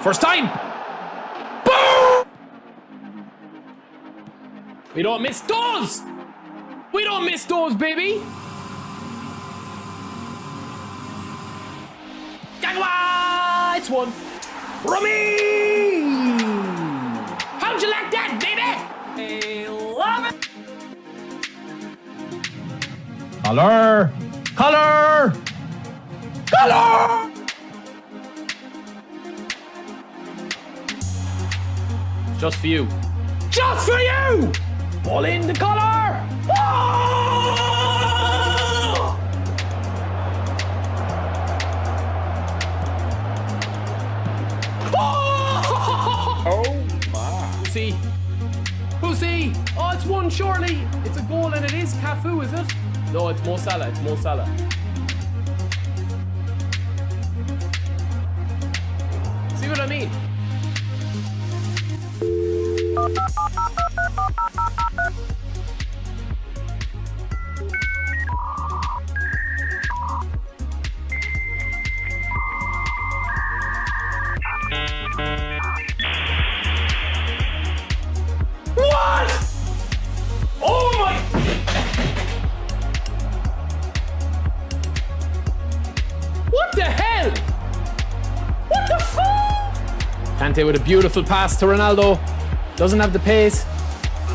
First time. Boom! We don't miss those. We don't miss those, baby. Gagwa! It's one. Rummy! How'd you like that, baby? I love it. Color! Color! Color! Just for you. Just for you! Ball in the color! Oh! Oh my. See? Pussy! Oh, it's one, surely. It's a goal and it is Cafu, is it? No, it's Mo Salah. It's Mo Salah. See what I mean? What? Oh my! What the hell? What the fuck? Kante with a beautiful pass to Ronaldo. Doesn't have the pace.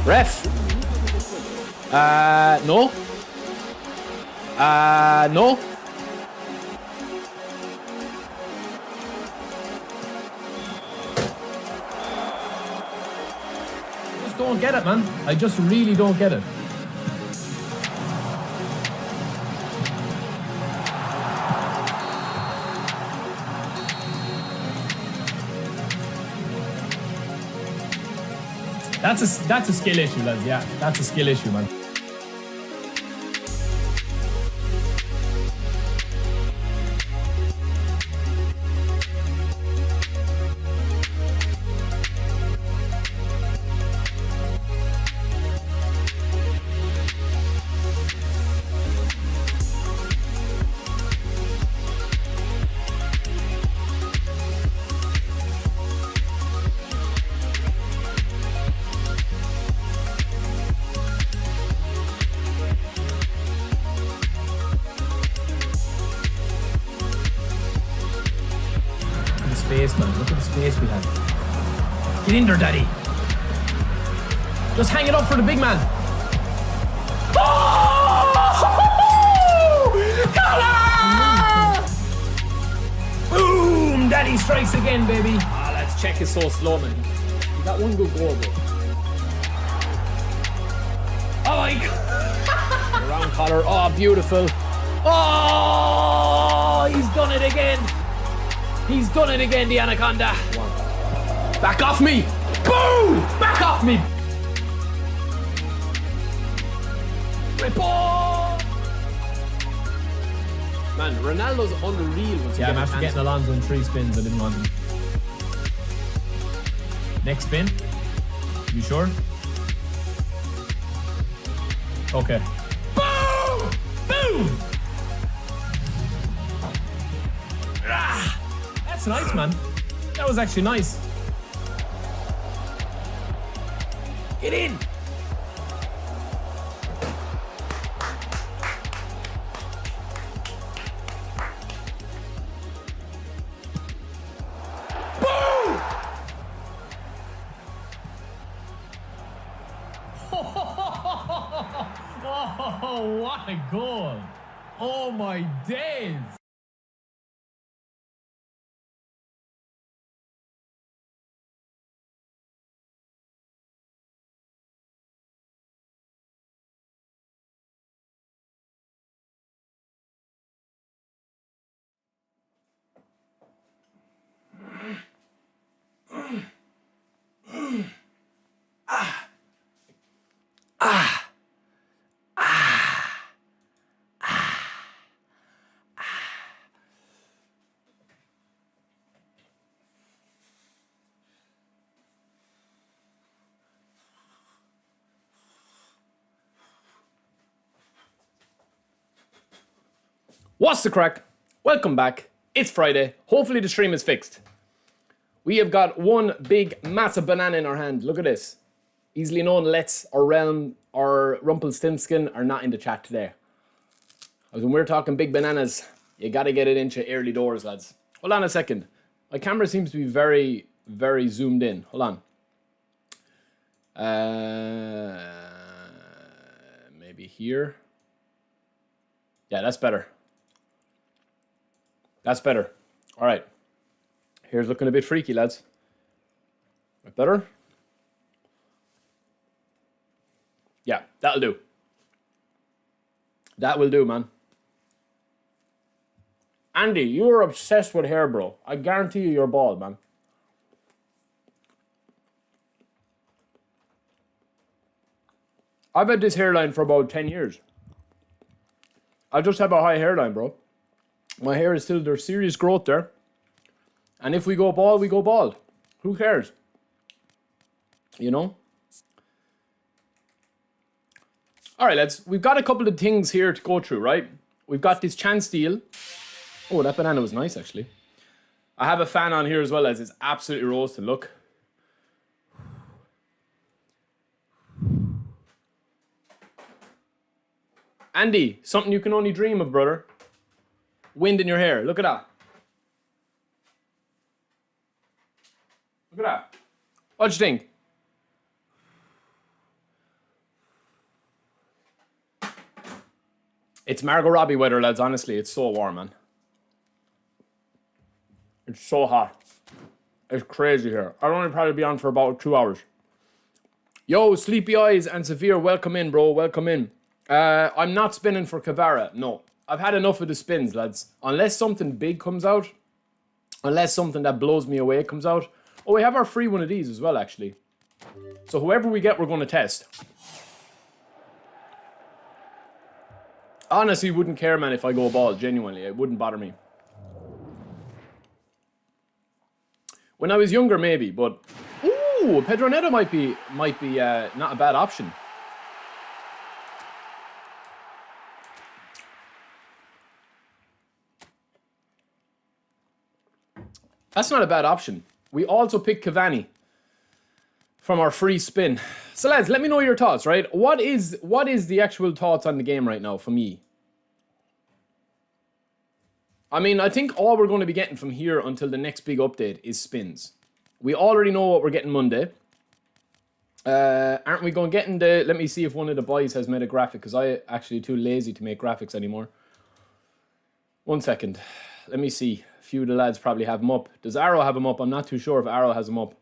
Ref. No. No. Just don't get it, man. I just really don't get it. That's a skill issue, lads. Yeah, that's a skill issue, man. Space, man. Look at the space we have. Get in there, daddy. Just hang it up for the big man. Oh! Color! Boom! Daddy strikes again, baby. Ah, let's check is so slow, man. You got one good goal, bro. Oh my God! Around collar. Oh, beautiful. Oh, he's done it again. He's done it again, the Anaconda. Back off me! Boom! Back off me! Rip off! Man, Ronaldo's unreal. Yeah, I'm after getting Alonso in 3 spins. I didn't want him. Next spin. You sure? Okay. Boom! Boom! Ah! That's nice, man. That was actually nice. Get in! Boom! Oh, what a goal! Oh my days! What's the crack? Welcome back. It's Friday. Hopefully the stream is fixed. We have got one big, massive banana in our hand. Look at this. Easily known Let's or Realm or Rumpelstiltskin are not in the chat today. Because when we're talking big bananas, you got to get it into early doors, lads. Hold on a second. My camera seems to be very, very zoomed in. Hold on. Maybe here. Yeah, that's better. That's better. All right. Here's looking a bit freaky, lads. Right, better? Yeah, that'll do. That will do, man. Andy, you're obsessed with hair, bro. I guarantee you you're bald, man. I've had this hairline for about 10 years. I just have a high hairline, bro. My hair is still, there's serious growth there. And if we go bald, we go bald. Who cares? You know? All right, lads. We've got a couple of things here to go through, right? We've got this chance deal. Oh, that banana was nice, actually. I have a fan on here as well, as it's absolutely roasted. Look. Andy, something you can only dream of, brother. Wind in your hair. Look at that. Look at that. What do you think? It's Margot Robbie weather, lads. Honestly, it's so warm, man. It's so hot. It's crazy here. I'll only probably be on for about 2 hours. Yo, Sleepy Eyes and Severe, welcome in, bro. Welcome in. I'm not spinning for Kavara. No. I've had enough of the spins, lads. Unless something big comes out. Unless something that blows me away comes out. Oh, we have our free one of these as well, actually. So whoever we get, we're going to test. Honestly, wouldn't care, man, if I go bald. Genuinely, it wouldn't bother me. When I was younger, maybe, but... Ooh, Pedro Neto might be not a bad option. That's not a bad option. We also picked Cavani from our free spin. So lads, let me know your thoughts, right? What is the actual thoughts on the game right now from ye? I mean, I think all we're going to be getting from here until the next big update is spins. We already know what we're getting Monday. Aren't we going to get in the... Let me see if one of the boys has made a graphic, because I actually too lazy to make graphics anymore. 1 second. Let me see. A few of the lads probably have them up. Does Arrow have them up? I'm not too sure if Arrow has them up.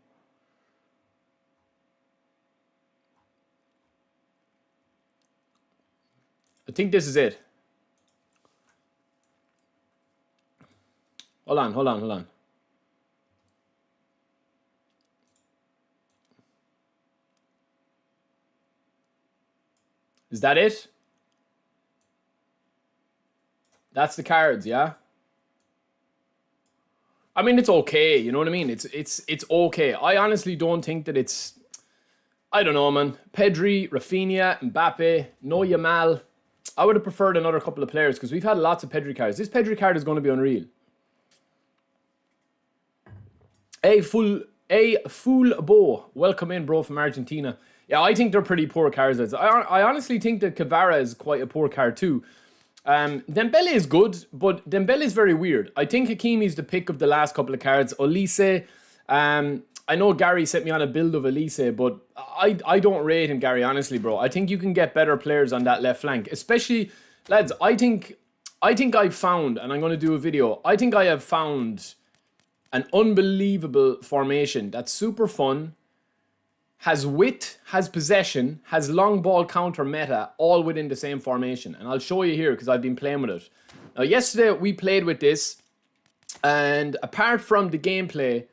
I think this is it. Hold on. Is that it? That's the cards, yeah? I mean, it's okay, you know what I mean? It's okay. I honestly don't think that it's... I don't know, man. Pedri, Rafinha, Mbappe, no Yamal. I would have preferred another couple of players because we've had lots of Pedri cards. This Pedri card is going to be unreal. eFootball, welcome in, bro, from Argentina. Yeah, I think they're pretty poor cards. I honestly think that Kvara is quite a poor card too. Dembele is good, but Dembele is very weird. I think Hakimi is the pick of the last couple of cards. Olise, I know Gary set me on a build of Olise, but I don't rate him, Gary, honestly, bro. I think you can get better players on that left flank. Especially, lads, I think I've found, and I'm going to do a video, I think I have found an unbelievable formation that's super fun, has width, has possession, has long ball counter meta, all within the same formation. And I'll show you here because I've been playing with it. Now, yesterday we played with this, and apart from the gameplay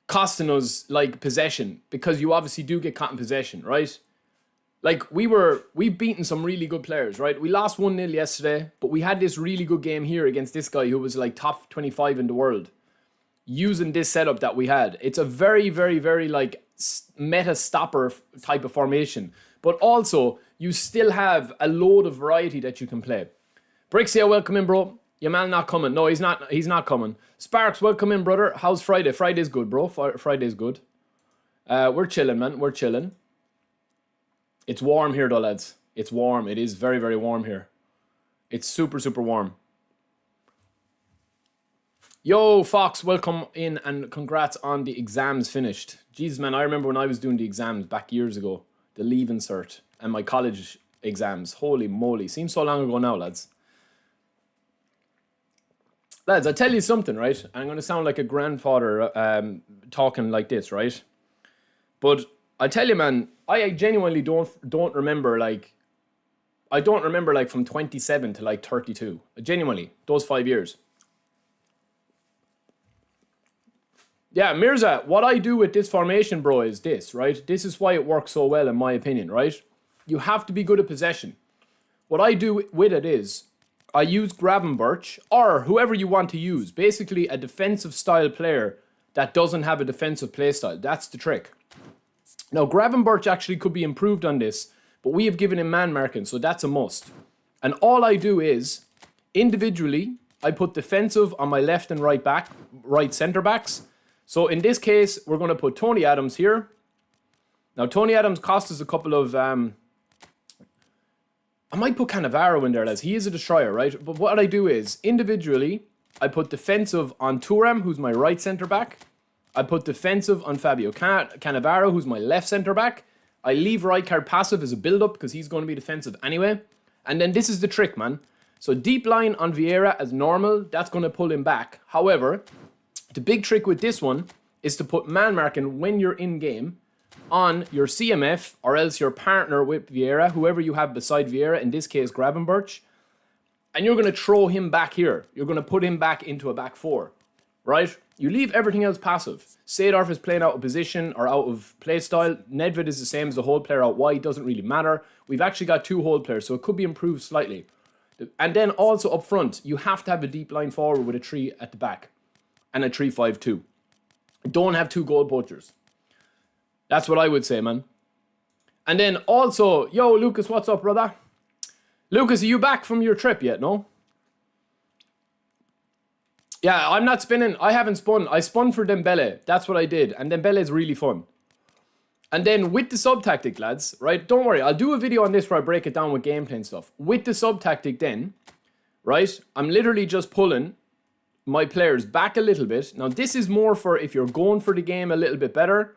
costing us, like, possession, because you obviously do get caught in possession, right? Like, we've beaten some really good players, right? We lost 1-0 yesterday, but we had this really good game here against this guy who was, like, top 25 in the world, using this setup that we had. It's a very, very, very, like, meta stopper type of formation. But also, you still have a load of variety that you can play. Brixia, welcome in, bro. Yamal not coming. No, he's not. He's not coming. Sparks, welcome in, brother. How's Friday? Friday's good, bro. Friday's good. We're chilling, man. We're chilling. It's warm here, though, lads. It's warm. It is very, very warm here. It's super, super warm. Yo, Fox, welcome in and congrats on the exams finished. Jesus, man, I remember when I was doing the exams back years ago. The leaving cert and my college exams. Holy moly. Seems so long ago now, lads. Lads, I tell you something, right? I'm going to sound like a grandfather talking like this, right? But I tell you, man, I genuinely don't remember, like, I don't remember, like, from 27 to, like, 32. Genuinely, those 5 years. Yeah, Mirza, what I do with this formation, bro, is this, right? This is why it works so well, in my opinion, right? You have to be good at possession. What I do with it is, I use Gravenberch, or whoever you want to use. Basically, a defensive style player that doesn't have a defensive play style. That's the trick. Now, Gravenberch actually could be improved on this, but we have given him man marking, so that's a must. And all I do is, individually, I put defensive on my left and right centre backs. So in this case, we're going to put Tony Adams here. Now, Tony Adams cost us a couple of... I might put Cannavaro in there, lads. He is a destroyer, right? But what I do is, individually, I put defensive on Thuram, who's my right centre-back. I put defensive on Fabio Cannavaro, who's my left centre-back. I leave Rijkaard passive as a build-up, because he's going to be defensive anyway. And then this is the trick, man. So deep line on Vieira as normal, that's going to pull him back. However, the big trick with this one is to put man marking when you're in game on your CMF or else your partner with Vieira, whoever you have beside Vieira, in this case Gravenberch, and you're going to throw him back here. You're going to put him back into a back four, right? You leave everything else passive. Seedorf is playing out of position or out of play style. Nedved is the same as the hold player out wide. Doesn't really matter. We've actually got 2 hold players, so it could be improved slightly. And then also up front, you have to have a deep line forward with a 3 at the back and a 3-5-2. Don't have 2 goal poachers. That's what I would say, man. And then also, yo, Lucas, what's up, brother? Lucas, are you back from your trip yet, no? Yeah, I'm not spinning. I haven't spun. I spun for Dembele. That's what I did. And Dembele is really fun. And then with the sub-tactic, lads, right? Don't worry. I'll do a video on this where I break it down with gameplay and stuff. With the sub-tactic then, right? I'm literally just pulling my players back a little bit. Now, this is more for if you're going for the game a little bit better,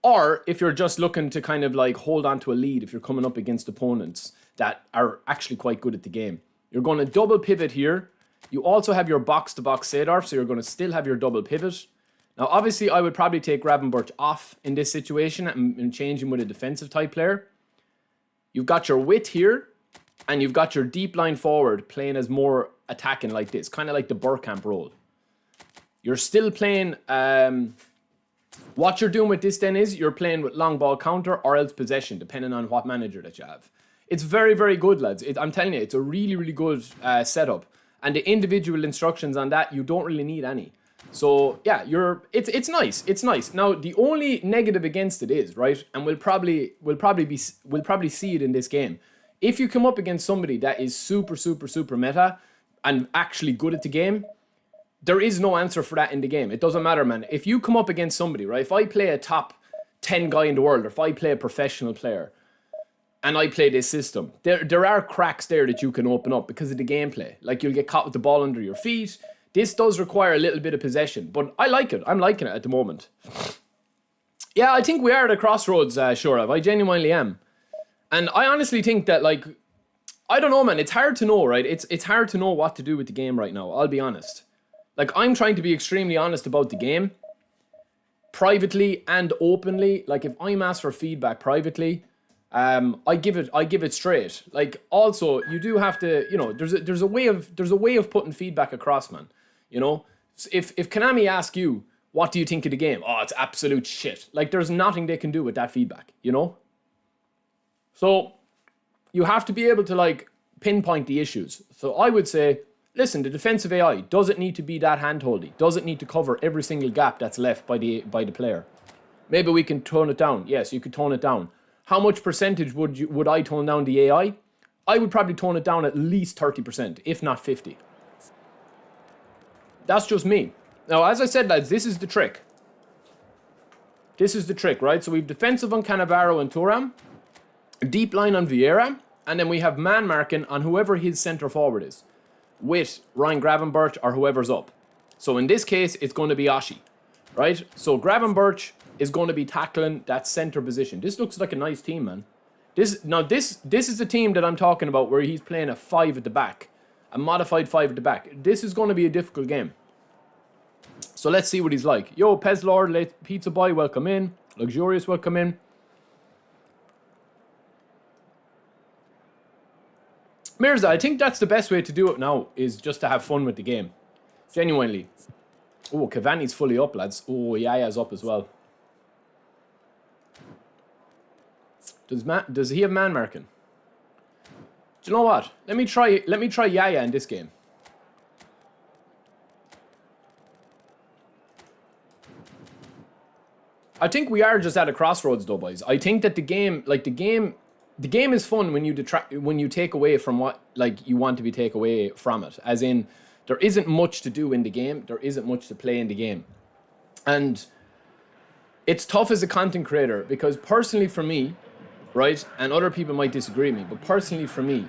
or if you're just looking to kind of like hold on to a lead if you're coming up against opponents that are actually quite good at the game. You're going to double pivot here. You also have your box-to-box Seedorf, so you're going to still have your double pivot. Now, obviously, I would probably take Gravenberch off in this situation and change him with a defensive type player. You've got your width here, and you've got your deep line forward playing as more attacking like this, kind of like the Bergkamp role. You're still playing... what you're doing with this then is you're playing with long ball counter or else possession, depending on what manager that you have. It's very, very good, lads. I'm telling you, it's a really, really good setup. And the individual instructions on that, you don't really need any. So yeah, it's nice. It's nice. Now the only negative against it is, right, and we'll probably see it in this game. If you come up against somebody that is super, super, super meta and actually good at the game, there is no answer for that in the game. It doesn't matter, man. If you come up against somebody, right? If I play a top 10 guy in the world, or if I play a professional player, and I play this system, there are cracks there that you can open up because of the gameplay. Like, you'll get caught with the ball under your feet. This does require a little bit of possession, but I like it. I'm liking it at the moment. Yeah, I think we are at a crossroads, Shorav. I genuinely am. And I honestly think that, like, I don't know, man. It's hard to know, right? It's hard to know what to do with the game right now. I'll be honest. Like, I'm trying to be extremely honest about the game, privately and openly. Like, if I'm asked for feedback privately, I give it straight. Like, also, you do have to, you know, there's a way of putting feedback across, man. You know, if Konami ask you, what do you think of the game? Oh, it's absolute shit. Like, there's nothing they can do with that feedback, you know? So, you have to be able to, like, pinpoint the issues. So I would say, listen, the defensive AI doesn't need to be that hand-holdy. Doesn't need to cover every single gap that's left by the player. Maybe we can tone it down. Yes, you could tone it down. How much percentage would I tone down the AI? I would probably tone it down at least 30%, if not 50%. That's just me. Now, as I said, lads, this is the trick. This is the trick, right? So we've defensive on Cannavaro and Thuram, deep line on Vieira, and then we have man marking on whoever his centre forward is, with Ryan Gravenberch or whoever's up. So in this case, it's going to be Ashi, right? So Gravenberch is going to be tackling that centre position. This looks like a nice team, man. This is the team that I'm talking about, where he's playing a 5 at the back, a modified 5 at the back. This is going to be a difficult game. So let's see what he's like. Yo, Pez Lord, late Pizza Boy, welcome in. Luxurious, welcome in. Mirza, I think that's the best way to do it now, is just to have fun with the game. Genuinely. Oh, Cavani's fully up, lads. Oh, Yaya's up as well. Does he have man marking? Do you know what? Let me try Yaya in this game. I think we are just at a crossroads, though, boys. I think that the game is fun when you take away from what you want to be take away from it. As in, there isn't much to do in the game. There isn't much to play in the game, and it's tough as a content creator because personally for me, right, and other people might disagree with me, but personally for me,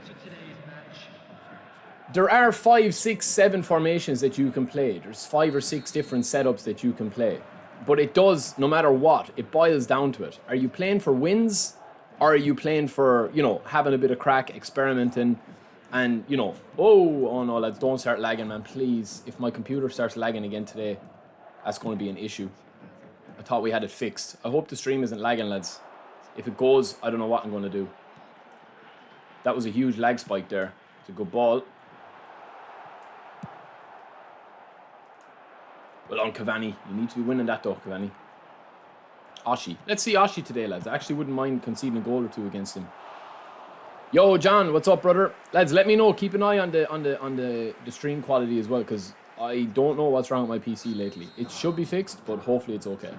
there are 5, 6, 7 formations that you can play. There's 5 or 6 different setups that you can play. But it does, no matter what, it boils down to it. Are you playing for wins? Or are you playing for, having a bit of crack, experimenting, and, oh no, lads, don't start lagging, man, please. If my computer starts lagging again today, that's going to be an issue. I thought we had it fixed. I hope the stream isn't lagging, lads. If it goes, I don't know what I'm going to do. That was a huge lag spike there. It's a good ball. Well on, Cavani. You need to be winning that though, Cavani. Ashi. Let's see Ashi today, lads. I actually wouldn't mind conceding a goal or two against him. Yo, John, what's up, brother? Lads, let me know. Keep an eye on the stream quality as well, because I don't know what's wrong with my PC lately. It should be fixed, but hopefully it's okay.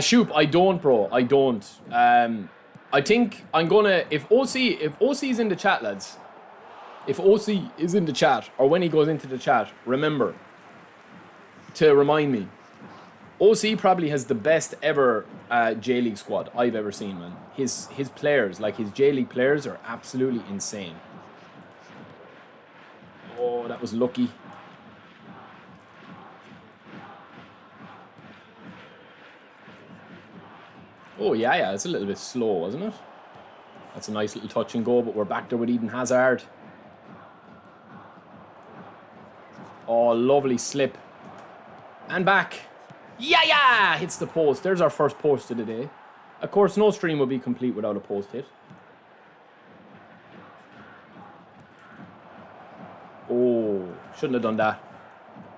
Shoop, I don't, bro. I don't. I think I'm gonna, if OC is in the chat, lads. If OC is in the chat, or when he goes into the chat, remember to remind me. OC probably has the best ever J-League squad I've ever seen, man. His players, like his J-League players, are absolutely insane. Oh, that was lucky. Oh, yeah, it's a little bit slow, wasn't it? That's a nice little touch and go, but we're back there with Eden Hazard. Oh, lovely slip. And back. Yeah! Hits the post. There's our first post of the day. Of course, no stream would be complete without a post hit. Oh, shouldn't have done that.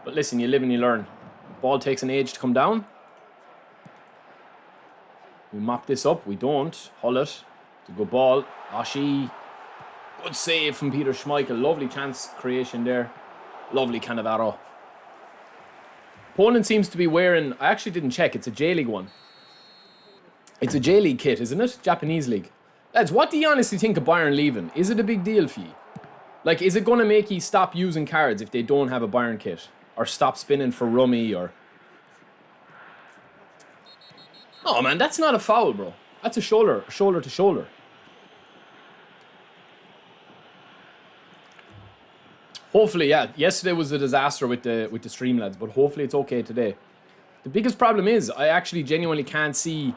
But listen, you live and you learn. Ball takes an age to come down. We mop this up. We don't. Hull it. It's a good ball. Ashi. Good save from Peter Schmeichel. Lovely chance creation there. Lovely Cannavaro. Opponent seems to be wearing... I actually didn't check. It's a J-League one. It's a J-League kit, isn't it? Japanese league. Lads, what do you honestly think of Bayern leaving? Is it a big deal for you? Like, is it going to make you stop using cards if they don't have a Bayern kit? Or stop spinning for rummy or... Oh, man, that's not a foul, bro. That's a shoulder to shoulder. Hopefully, yeah. Yesterday was a disaster with the stream, lads, but hopefully it's okay today. The biggest problem is I actually genuinely can't see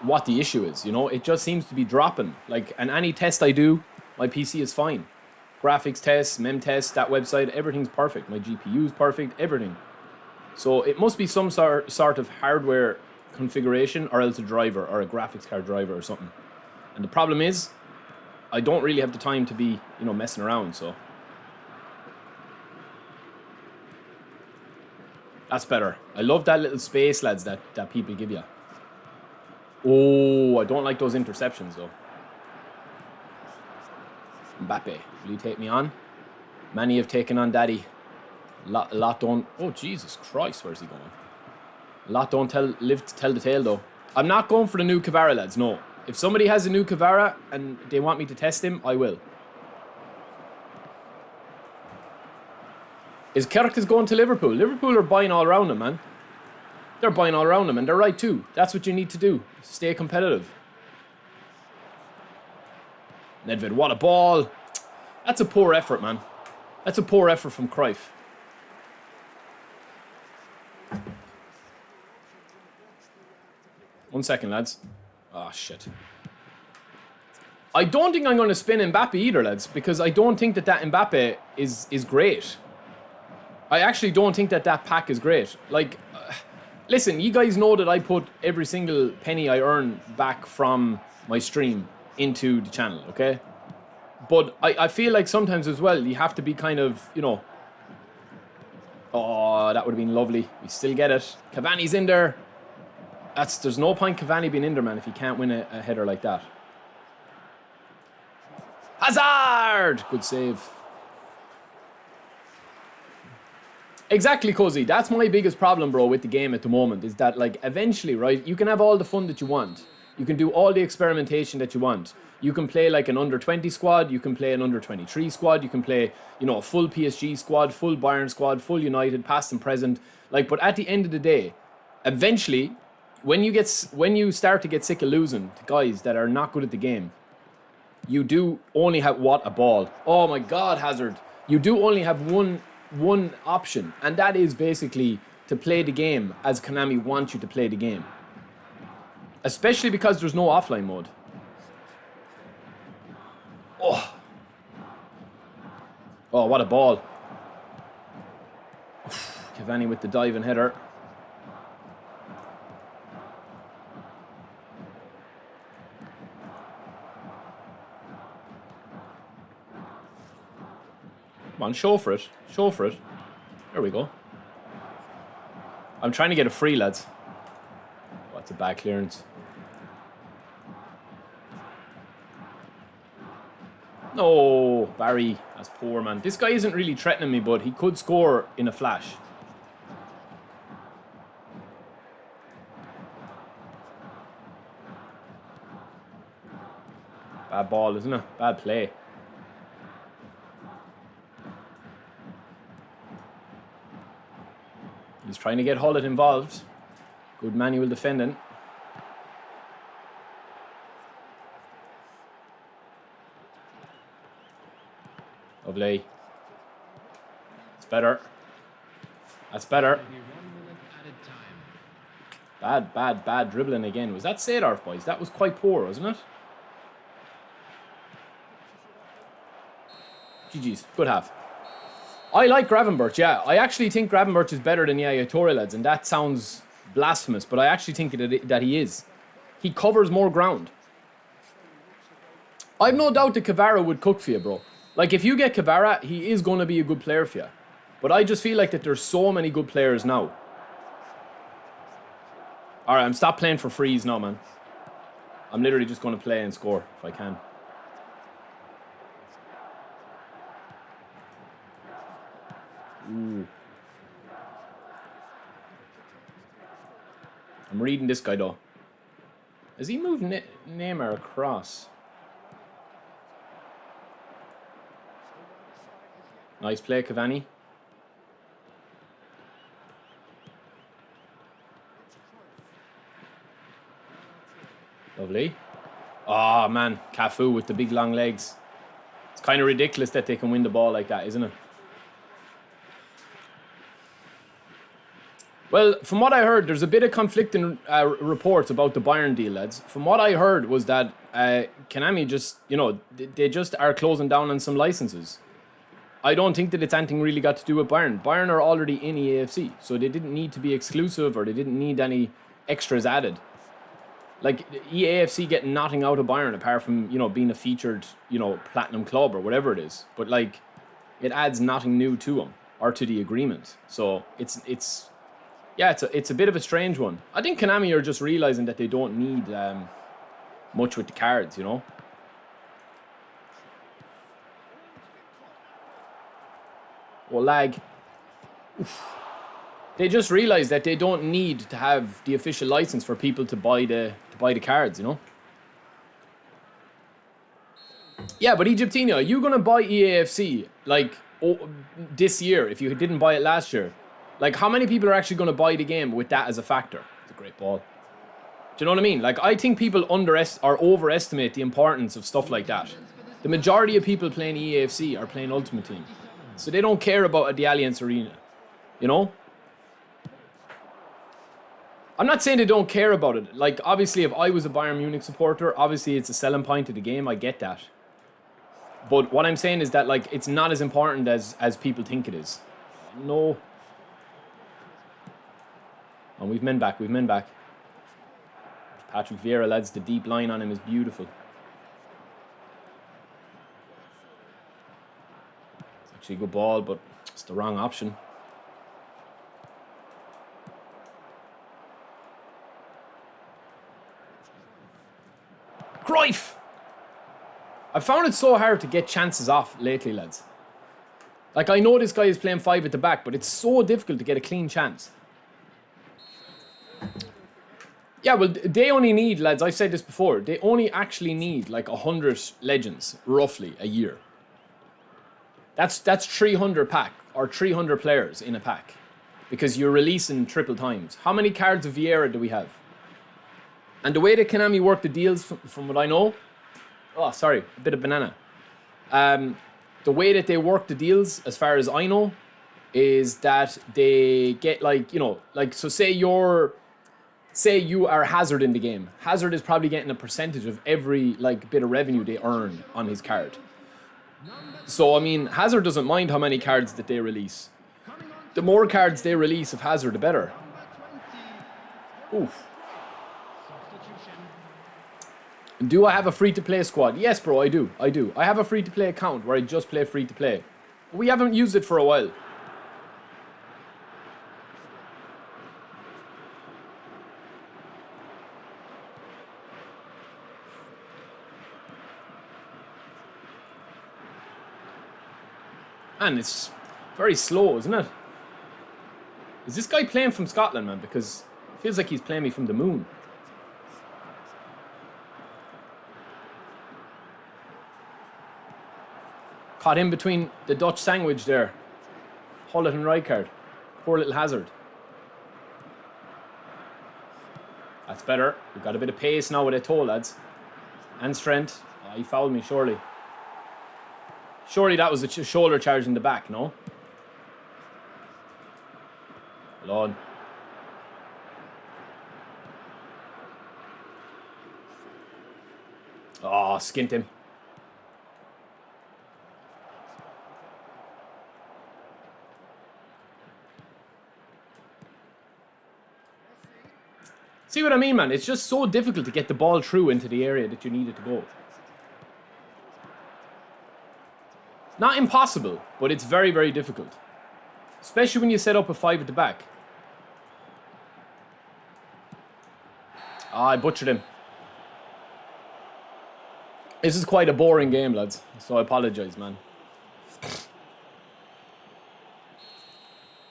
what the issue is, you know? It just seems to be dropping. Like, and any test I do, my PC is fine. Graphics tests, mem tests, that website, everything's perfect. My GPU's perfect, everything. So it must be some sort of hardware configuration, or else a driver or a graphics card driver or something. And the problem is I don't really have the time to be, you know, messing around, so that's better. I love that little space, lads, that people give you. Oh, I don't like those interceptions though. Mbappe, will you take me on? Many have taken on Daddy. A lot don't. Oh, Jesus Christ, where's he going? A lot don't live to tell the tale, though. I'm not going for the new Kvara, lads, no. If somebody has a new Kvara and they want me to test him, I will. Is Craic is going to Liverpool. Liverpool are buying all around him, man. They're buying all around him, and they're right too. That's what you need to do. Stay competitive. Nedved, what a ball. That's a poor effort, man. That's a poor effort from Cruyff. One second, lads. Oh, shit. I don't think I'm going to spin Mbappe either, lads, because I don't think that Mbappe is great. I actually don't think that pack is great. Like, listen, you guys know that I put every single penny I earn back from my stream into the channel, okay? But I feel like sometimes as well, you have to be kind of, you know... Oh, that would have been lovely. We still get it. Cavani's in there. There's no point Cavani being in there, man, if you can't win a header like that. Hazard! Good save. Exactly, Cozy. That's my biggest problem, bro, with the game at the moment. Is that, like, eventually, right, you can have all the fun that you want. You can do all the experimentation that you want. You can play, like, an under-20 squad. You can play an under-23 squad. You can play, you know, a full PSG squad, full Bayern squad, full United, past and present. Like, but at the end of the day, eventually, when you start to get sick of losing to guys that are not good at the game, you do only have... What a ball. Oh, my God, Hazard. You do only have one option, and that is basically to play the game as Konami wants you to play the game, especially because there's no offline mode. Oh, what a ball. Cavani with the dive and header. Come on, show for it. Show for it. There we go. I'm trying to get a free, lads. Oh, that's a bad clearance. No, Barry. That's poor, man. This guy isn't really threatening me, but he could score in a flash. Bad ball, isn't it? Bad play. He's trying to get Hullet involved. Good manual defending. Lovely. It's better. That's better. Bad dribbling again. Was that Seedorf, boys? That was quite poor, wasn't it? GG's. Good half. I like Gravenberch, yeah. I actually think Gravenberch is better than Yaya Toure, lads, and that sounds blasphemous, but I actually think that he is. He covers more ground. I've no doubt that Kvara would cook for you, bro. Like, if you get Kvara, he is going to be a good player for you. But I just feel like that there's so many good players now. Alright, I'm stop playing for frees now, man. I'm literally just going to play and score if I can. Ooh. I'm reading this guy, though. Has he moved Neymar across? Nice play, Cavani. Lovely. Oh, man. Cafu with the big long legs. It's kind of ridiculous that they can win the ball like that, isn't it? Well, from what I heard, there's a bit of conflicting reports about the Bayern deal, lads. From what I heard was that Konami just, you know, they just are closing down on some licenses. I don't think that it's anything really got to do with Bayern. Bayern are already in EAFC, so they didn't need to be exclusive or they didn't need any extras added. Like, EAFC getting nothing out of Bayern apart from, you know, being a featured, you know, platinum club or whatever it is. But, like, it adds nothing new to them or to the agreement. So, it's a bit of a strange one. I think Konami are just realizing that they don't need much with the cards, you know. Oh, lag. Oof. They just realized that they don't need to have the official license for people to buy the cards, you know. Yeah, but Egyptina, are you gonna buy EAFC like this year if you didn't buy it last year. Like, how many people are actually going to buy the game with that as a factor? It's a great ball. Do you know what I mean? Like, I think people overestimate the importance of stuff like that. The majority of people playing EAFC are playing Ultimate Team. So they don't care about the Allianz Arena. You know? I'm not saying they don't care about it. Like, obviously, if I was a Bayern Munich supporter, obviously it's a selling point of the game. I get that. But what I'm saying is that, like, it's not as important as people think it is. No. And we've men back. Patrick Vieira, lads. The deep line on him is beautiful. It's actually a good ball, but it's the wrong option. Cruyff! I've found it so hard to get chances off lately, lads. Like, I know this guy is playing 5 at the back, but it's so difficult to get a clean chance. Yeah, well, they only need, lads, I've said this before, they only actually need like 100 legends, roughly, a year. That's 300 pack, or 300 players in a pack. Because you're releasing triple times. How many cards of Vieira do we have? And the way that Konami work the deals, from what I know... Oh, sorry, a bit of banana. The way that they work the deals, as far as I know, is that they get, like, you know, like, so say you are Hazard in the game. Hazard is probably getting a percentage of every, like, bit of revenue they earn on his card. So, I mean, Hazard doesn't mind how many cards that they release. The more cards they release of Hazard, the better. Oof. Do I have a free-to-play squad? Yes, bro, I do. I have a free-to-play account where I just play free-to-play. We haven't used it for a while. And it's very slow, isn't it? Is this guy playing from Scotland, man? Because it feels like he's playing me from the moon. Caught in between the Dutch sandwich there. Hullet and Rijkaard. Poor little Hazard. That's better. We've got a bit of pace now with a toe, lads. And strength. Oh, he fouled me, surely. Surely that was a shoulder charge in the back, no? Hold on. Oh, skint him. See what I mean, man? It's just so difficult to get the ball through into the area that you need it to go. Not impossible, but it's very, very difficult. Especially when you set up a 5 at the back. Ah, I butchered him. This is quite a boring game, lads. So I apologise, man.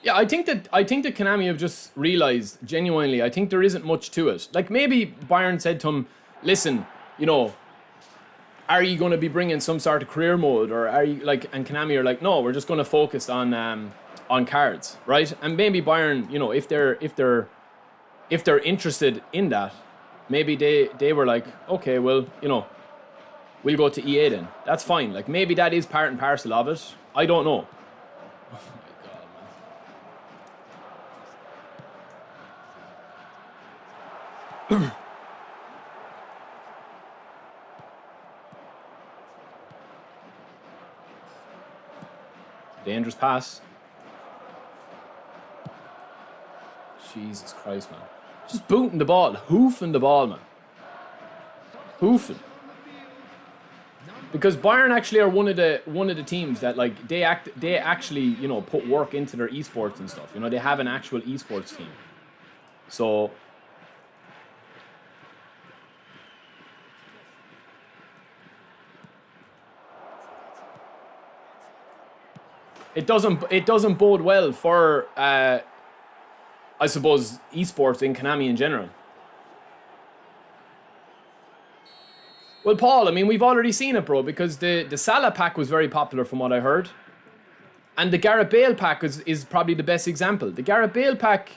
Yeah, I think that Konami have just realised, genuinely, I think there isn't much to it. Like, maybe Bayern said to him, listen, you know, are you going to be bringing some sort of career mode, or are you, like, and Konami are like, no, we're just going to focus on cards, right? And maybe Bayern, you know, if they're interested in that, maybe they were like, okay, well, you know, we'll go to EA then. That's fine. Like, maybe that is part and parcel of it. I don't know. Dangerous pass. Jesus Christ, man. Just booting the ball. Hoofing the ball, man. Hoofing. Because Bayern actually are one of the teams that, like, they actually, you know, put work into their esports and stuff. You know, they have an actual esports team. So it doesn't bode well for I suppose esports in Konami in general. Well, Paul, I mean, we've already seen it, bro, because the Salah pack was very popular from what I heard. And the Gareth Bale pack is probably the best example. The Gareth Bale pack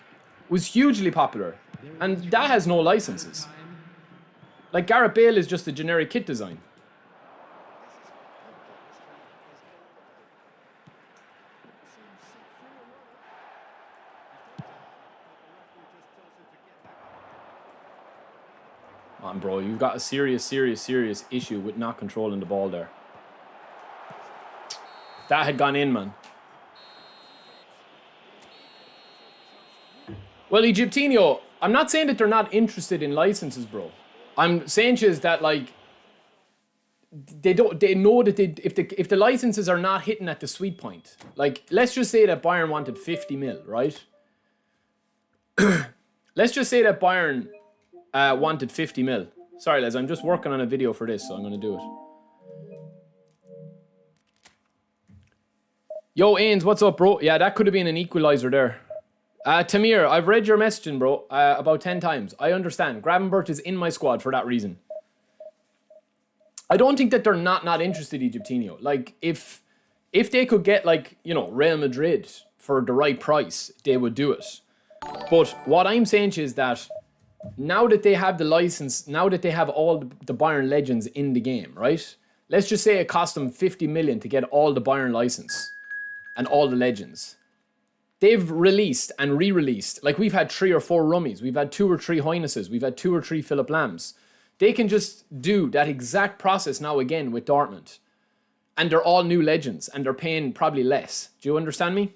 was hugely popular, and that has no licenses. Like, Gareth Bale is just a generic kit design. Come on, bro, you've got a serious issue with not controlling the ball there. That had gone in, man. Well, Egyptinho, I'm not saying that they're not interested in licenses, bro. I'm saying to you is that, like, they know that if the licenses are not hitting at the sweet point, like, let's just say that Bayern wanted 50 mil, right? Let's just say that Bayern wanted 50 mil. Sorry, lads, I'm just working on a video for this, so I'm going to do it. Yo, Ains, what's up, bro? Yeah, that could have been an equalizer there. Tamir, I've read your messaging, bro, about 10 times. I understand. Gravenberch is in my squad for that reason. I don't think that they're not interested, Egyptinho. Like, if they could get, like, you know, Real Madrid for the right price, they would do it. But what I'm saying to you is that now that they have the license, now that they have all the Bayern legends in the game, right? Let's just say it cost them 50 million to get all the Bayern license and all the legends. They've released and re-released, like, we've had 3 or 4 Rummies, we've had 2 or 3 Highnesses, we've had 2 or 3 Philip Lambs. They can just do that exact process now again with Dortmund. And they're all new legends, and they're paying probably less. Do you understand me?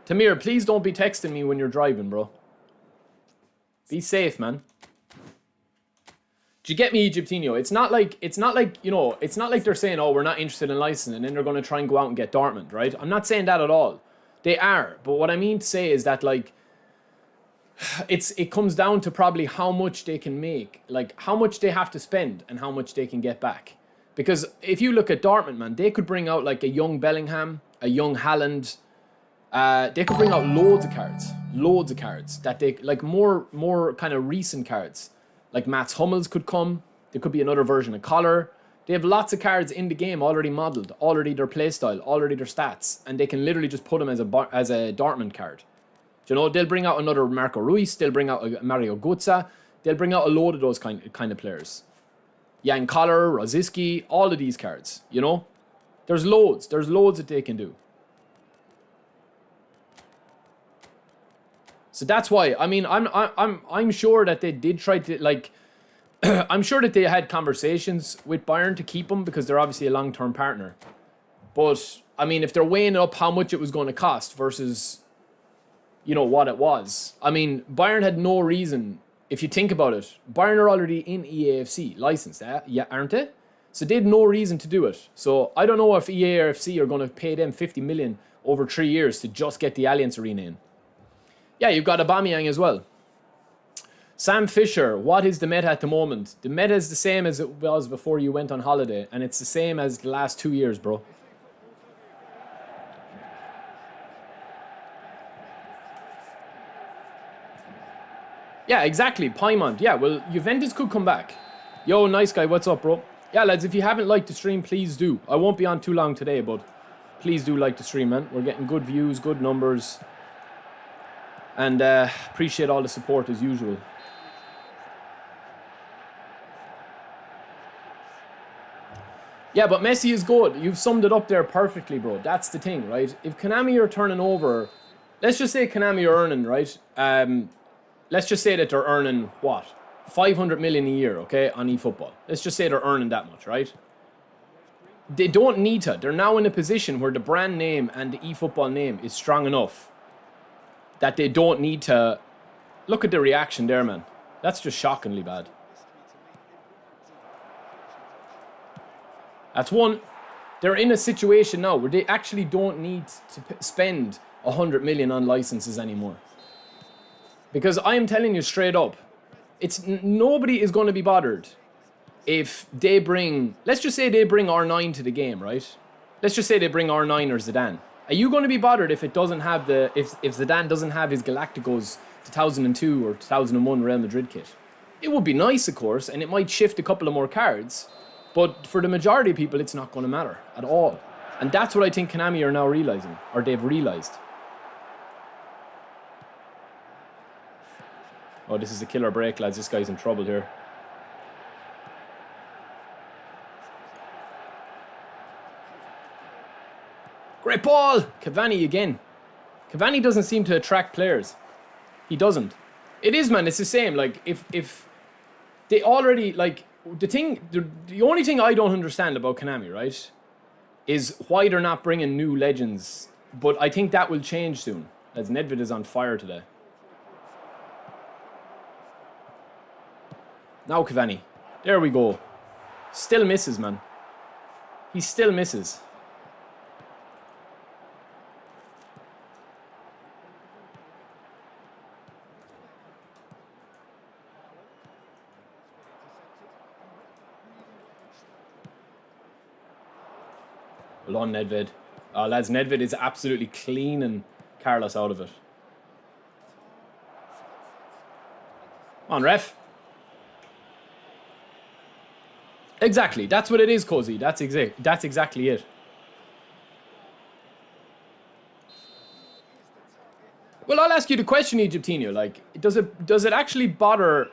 Tamir, please don't be texting me when you're driving, bro. Be safe, man. Do you get me, Egyptinho? It's not like, you know, it's not like they're saying, oh, we're not interested in licensing, and then they're going to try and go out and get Dortmund, right? I'm not saying that at all. They are. But what I mean to say is that, like, it comes down to probably how much they can make, like, how much they have to spend and how much they can get back. Because if you look at Dortmund, man, they could bring out, like, a young Bellingham, a young Haaland. They could bring out loads of cards that they, like, more kind of recent cards. Like Mats Hummels could come. There could be another version of Collar. They have lots of cards in the game already modeled, already their playstyle, already their stats, and they can literally just put them as a Dortmund card. Do you know, they'll bring out another Marco Reus, they'll bring out a Mario Götze, they'll bring out a load of those kind of players. Jan Koller, Rosicky, all of these cards, you know? There's loads that they can do. So that's why, I mean, I'm sure that they did try to, like, I'm sure that they had conversations with Bayern to keep him because they're obviously a long-term partner. But, I mean, if they're weighing up how much it was going to cost versus, you know, what it was. I mean, Bayern had no reason, if you think about it, Bayern are already in EAFC licensed, yeah, aren't they? So they had no reason to do it. So I don't know if EAFC are going to pay them 50 million over 3 years to just get the Allianz Arena in. Yeah, you've got Aubameyang as well. Sam Fisher, what is the meta at the moment? The meta is the same as it was before you went on holiday, and it's the same as the last 2 years, bro. Yeah, exactly. Paimon. Yeah, well, Juventus could come back. Yo, nice guy. What's up, bro? Yeah, lads, if you haven't liked the stream, please do. I won't be on too long today, but please do like the stream, man. We're getting good views, good numbers. And appreciate all the support as usual. Yeah, but Messi is good. You've summed it up there perfectly, bro. That's the thing, right? If Konami are turning over... Let's just say Konami are earning, right? Let's just say that they're earning, what? 500 million a year, okay, on eFootball. Let's just say they're earning that much, right? They don't need to. They're now in a position where the brand name and the eFootball name is strong enough that they don't need to... Look at the reaction there, man. That's just shockingly bad. That's one. They're in a situation now where they actually don't need to spend 100 million on licenses anymore. Because I am telling you straight up, nobody is going to be bothered if they bring... Let's just say they bring R9 to the game, right? Let's just say they bring R9 or Zidane. Are you going to be bothered if it doesn't have the... If Zidane doesn't have his Galacticos 2002 or 2001 Real Madrid kit? It would be nice, of course, and it might shift a couple of more cards. But for the majority of people, it's not going to matter at all. And that's what I think Konami are now realising, or they've realised. Oh, this is a killer break, lads. This guy's in trouble here. Great ball! Cavani again. Cavani doesn't seem to attract players. He doesn't. It is, man. It's the same. Like, if they already, like, the only thing I don't understand about Konami, right, is why they're not bringing new legends. But I think that will change soon, as Nedved is on fire today. Now Cavani. There we go. Still misses, man. He still misses. Well on, Nedved. Oh, lads, Nedved is absolutely cleaning Carlos out of it. Come on, ref. Exactly. That's what it is, Cozy. That's exactly it. Well, I'll ask you the question, Egyptinho. Like, does it actually bother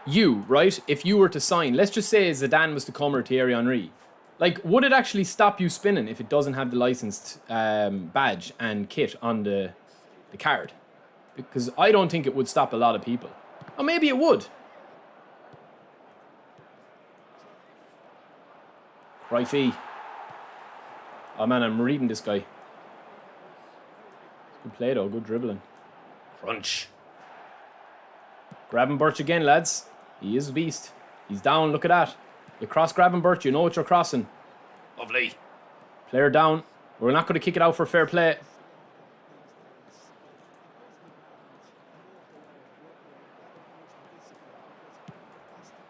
you, right, if you were to sign, let's just say Zidane was to come or Thierry Henry? Like, would it actually stop you spinning if it doesn't have the licensed badge and kit on the card? Because I don't think it would stop a lot of people. Or maybe it would. Craic. Oh man, I'm reading this guy. Good play though, good dribbling. Crunch. Gravenberch again, lads. He is a beast. He's down, look at that. You cross Gravenberch, you know what you're crossing. Lovely. Player down. We're not going to kick it out for fair play.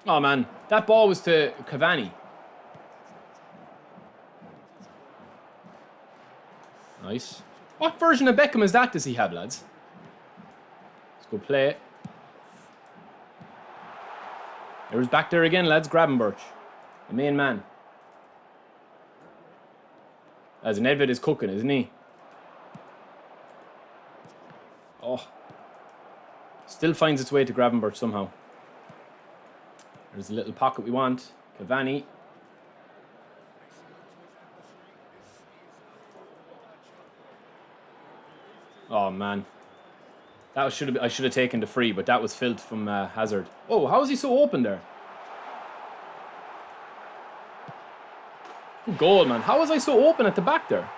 Oh man, that ball was to Cavani. Nice. What version of Beckham is that does he have, lads? Let's go play. There's back there again, lads. Gravenberch. The main man. As Nedved is cooking, isn't he? Oh. Still finds its way to Gravenberch somehow. There's the little pocket we want. Cavani. Oh man, that I should have taken the free, but that was filth from Hazard. Oh, how is he so open there? Good goal, man. How was I so open at the back there?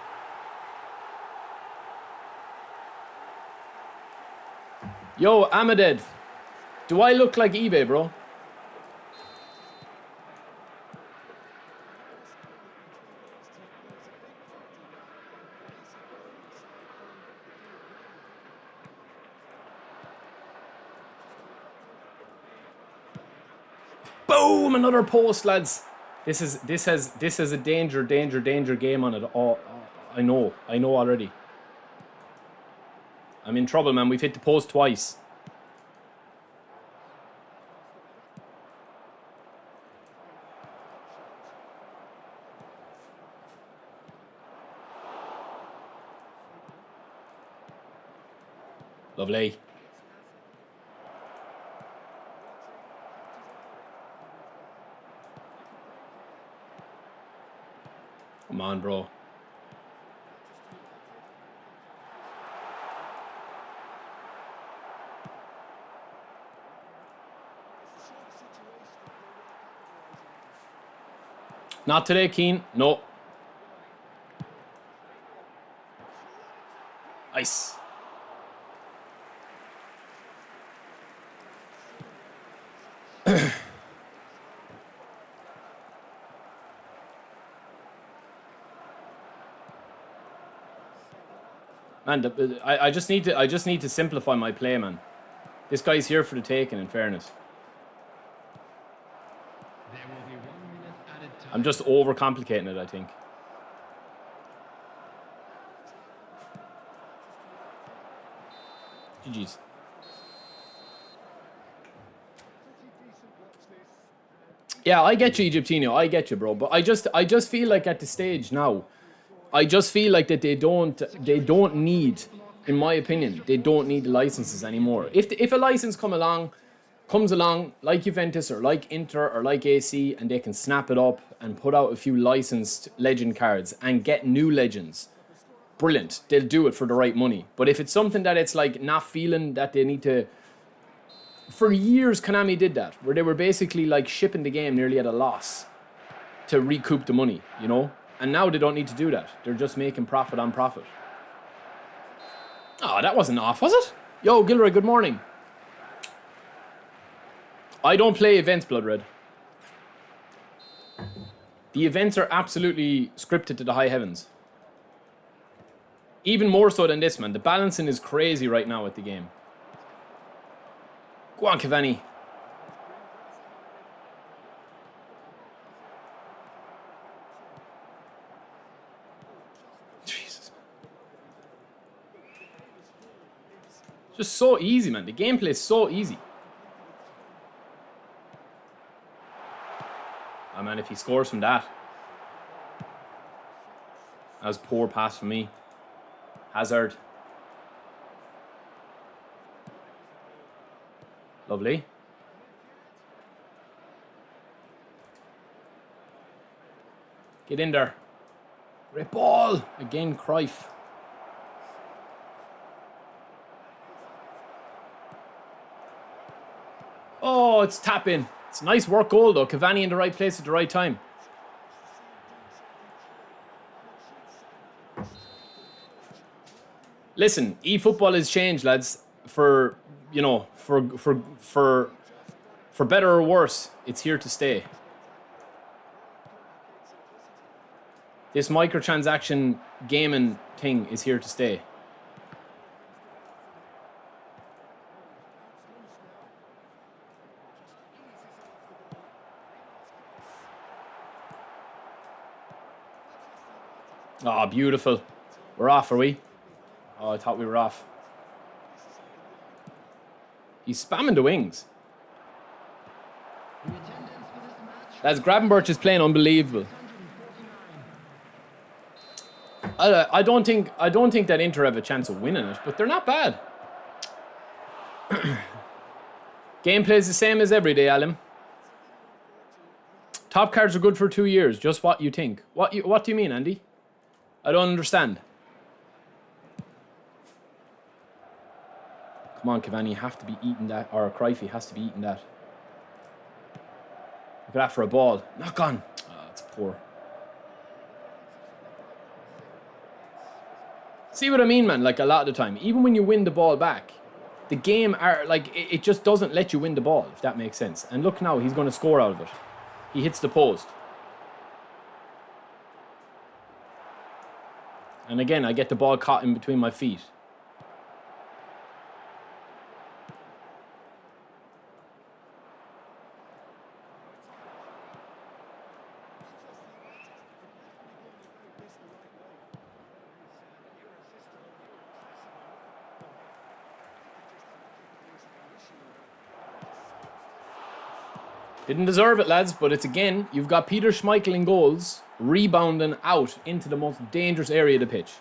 Yo, Amaded, do I look like eBay, bro? Boom! Another post, lads. This has a danger game on it. Oh, I know already. I'm in trouble, man. We've hit the post twice. Lovely. Come on, bro. Not today, Keane. No. Nice. Man, I just need to simplify my play, man. This guy's here for the taking, in fairness. I'm just overcomplicating it, I think. GG's. Yeah, I get you, Egyptinho. I get you, bro. But I just feel like at the stage now, I just feel like that they don't need, in my opinion, they don't need the licenses anymore. If a license comes along like Juventus or like Inter or like AC, and they can snap it up and put out a few licensed legend cards and get new legends, brilliant. They'll do it for the right money. But if it's something that it's like not feeling that they need to, for years Konami did that, where they were basically like shipping the game nearly at a loss to recoup the money, you know? And now they don't need to do that. They're just making profit on profit. Oh, that wasn't off, was it? Yo, Gilroy, good morning. I don't play events, Blood Red. The events are absolutely scripted to the high heavens. Even more so than this, man. The balancing is crazy right now at the game. Go on, Cavani. Jesus. It's just so easy, man. The gameplay is so easy. Oh, man, if he scores from that. That was poor pass for me. Hazard. Lovely. Get in there. Great ball. Again, Cruyff. Oh, it's tap in. It's a nice work goal, though. Cavani in the right place at the right time. Listen, eFootball has changed, lads. For, you know, for better or worse, it's here to stay. This microtransaction gaming thing is here to stay. Oh, beautiful. We're off, are we? Oh, I thought we were off. He's spamming the wings. Lads, Gravenberch is playing unbelievable. I don't think that Inter have a chance of winning it, but they're not bad. Gameplay is the same as every day, Alan. Top cards are good for 2 years. Just what you think. What do you mean, Andy? I don't understand. Come on, Cavani, you have to be eating that. Or Cruyff has to be eating that. Look at that for a ball. Knock on. Oh, that's poor. See what I mean, man? Like, a lot of the time, even when you win the ball back, the game, it just doesn't let you win the ball, if that makes sense. And look now, he's going to score out of it. He hits the post. And again, I get the ball caught in between my feet. Didn't deserve it, lads, but it's again, you've got Peter Schmeichel in goals, rebounding out into the most dangerous area of the pitch.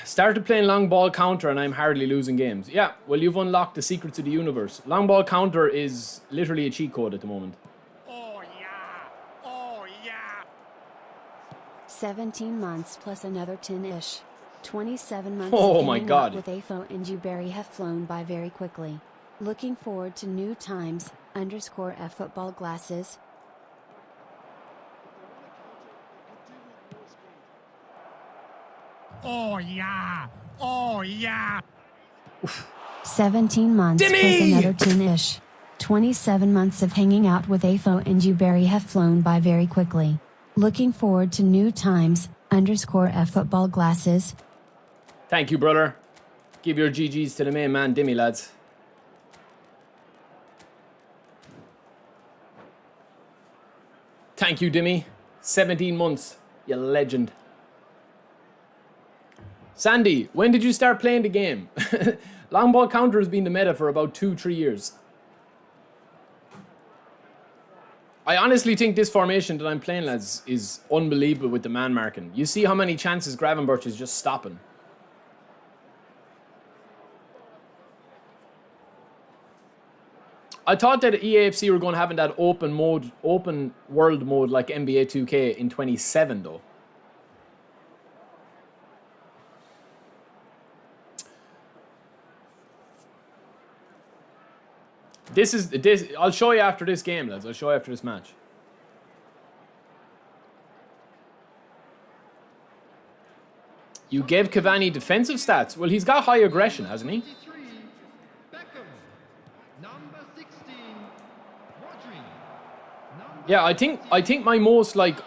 Started playing long ball counter and I'm hardly losing games. Yeah, well, you've unlocked the secrets of the universe. Long ball counter is literally a cheat code at the moment. Oh, yeah. Oh, yeah. 17 months plus another 10-ish. 27 months Oh my hanging God. out with AFO and Uberry have flown by very quickly. Looking forward to new times, _eFootball glasses. Oh, yeah. Oh, yeah. 17 months Dimmy! plus another 10-ish. 27 months of hanging out with AFO and Uberry have flown by very quickly. Looking forward to new times, _eFootball glasses. Thank you, brother. Give your GGs to the main man, Dimmy, lads. Thank you, Dimmy. 17 months. You legend. Sandy, when did you start playing the game? Long ball counter has been the meta for about 2-3 years. I honestly think this formation that I'm playing, lads, is unbelievable with the man marking. You see how many chances Gravenberch is just stopping. I thought that EAFC were going to have that open world mode like NBA 2K in 27 though. This. I'll show you after this game, lads. I'll show you after this match. You gave Cavani defensive stats. Well, he's got high aggression, hasn't he? Yeah, I think my most like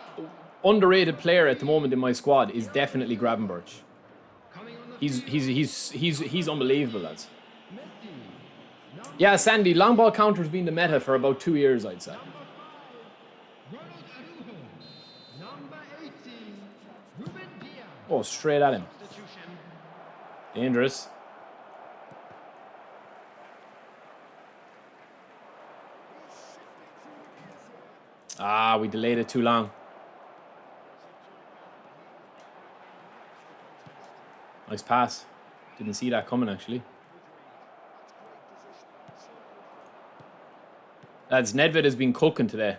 underrated player at the moment in my squad is definitely Gravenberch. He's unbelievable, lads. Yeah, Sandy, long ball counter's been the meta for about 2 years, I'd say. Oh, straight at him. Dangerous. Ah, we delayed it too long. Nice pass. Didn't see that coming, actually. Lads, Nedved has been cooking today.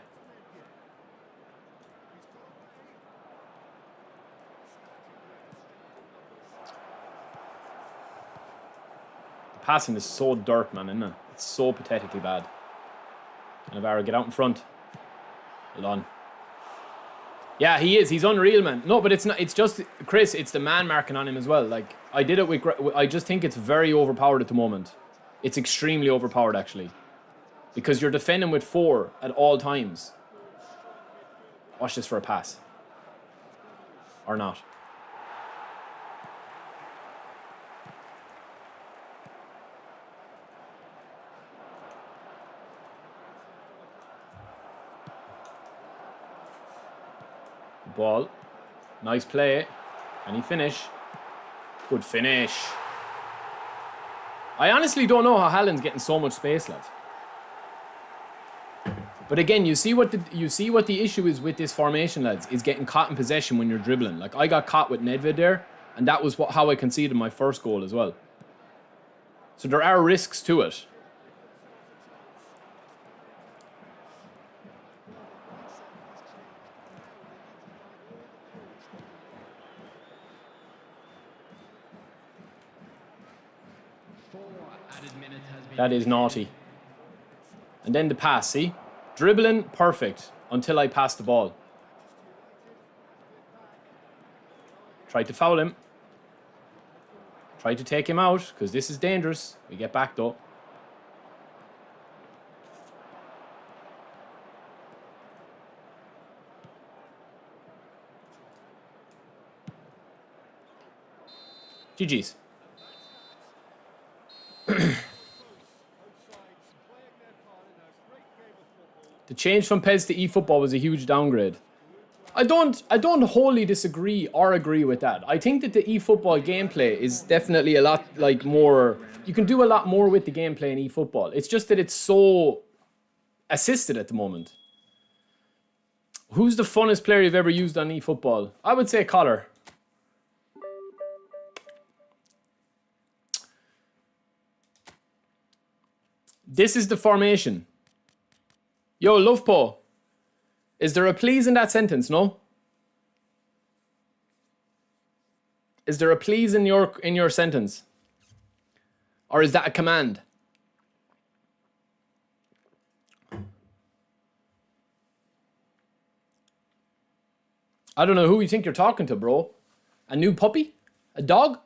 The passing is so dirt, man, isn't it? It's so pathetically bad. Navarro, get out in front. Hold on. Yeah, he is. He's unreal, man. No, but it's not. It's just, Chris, it's the man marking on him as well. Like, I did it with... I just think it's very overpowered at the moment. It's extremely overpowered, actually. Because you're defending with 4 at all times. Watch this for a pass. Or not. Ball. Nice play. Can he finish? Good finish. I honestly don't know how Haaland's getting so much space, lads. But again, you see what the issue is with this formation, lads, is getting caught in possession when you're dribbling. Like, I got caught with Nedved there, and that was how I conceded my first goal as well. So there are risks to it. That is naughty. And then the pass, see? Dribbling, perfect, until I pass the ball. Tried to foul him. Tried to take him out, because this is dangerous. We get back, though. GG's. The change from PES to eFootball was a huge downgrade. I don't wholly disagree or agree with that. I think that the eFootball gameplay is definitely a lot like more. You can do a lot more with the gameplay in eFootball. It's just that it's so assisted at the moment. Who's the funnest player you've ever used on eFootball? I would say Collar. This is the formation. Yo, Lovepo, is there a please in that sentence, no? Is there a please in your sentence? Or is that a command? I don't know who you think you're talking to, bro. A new puppy? A dog?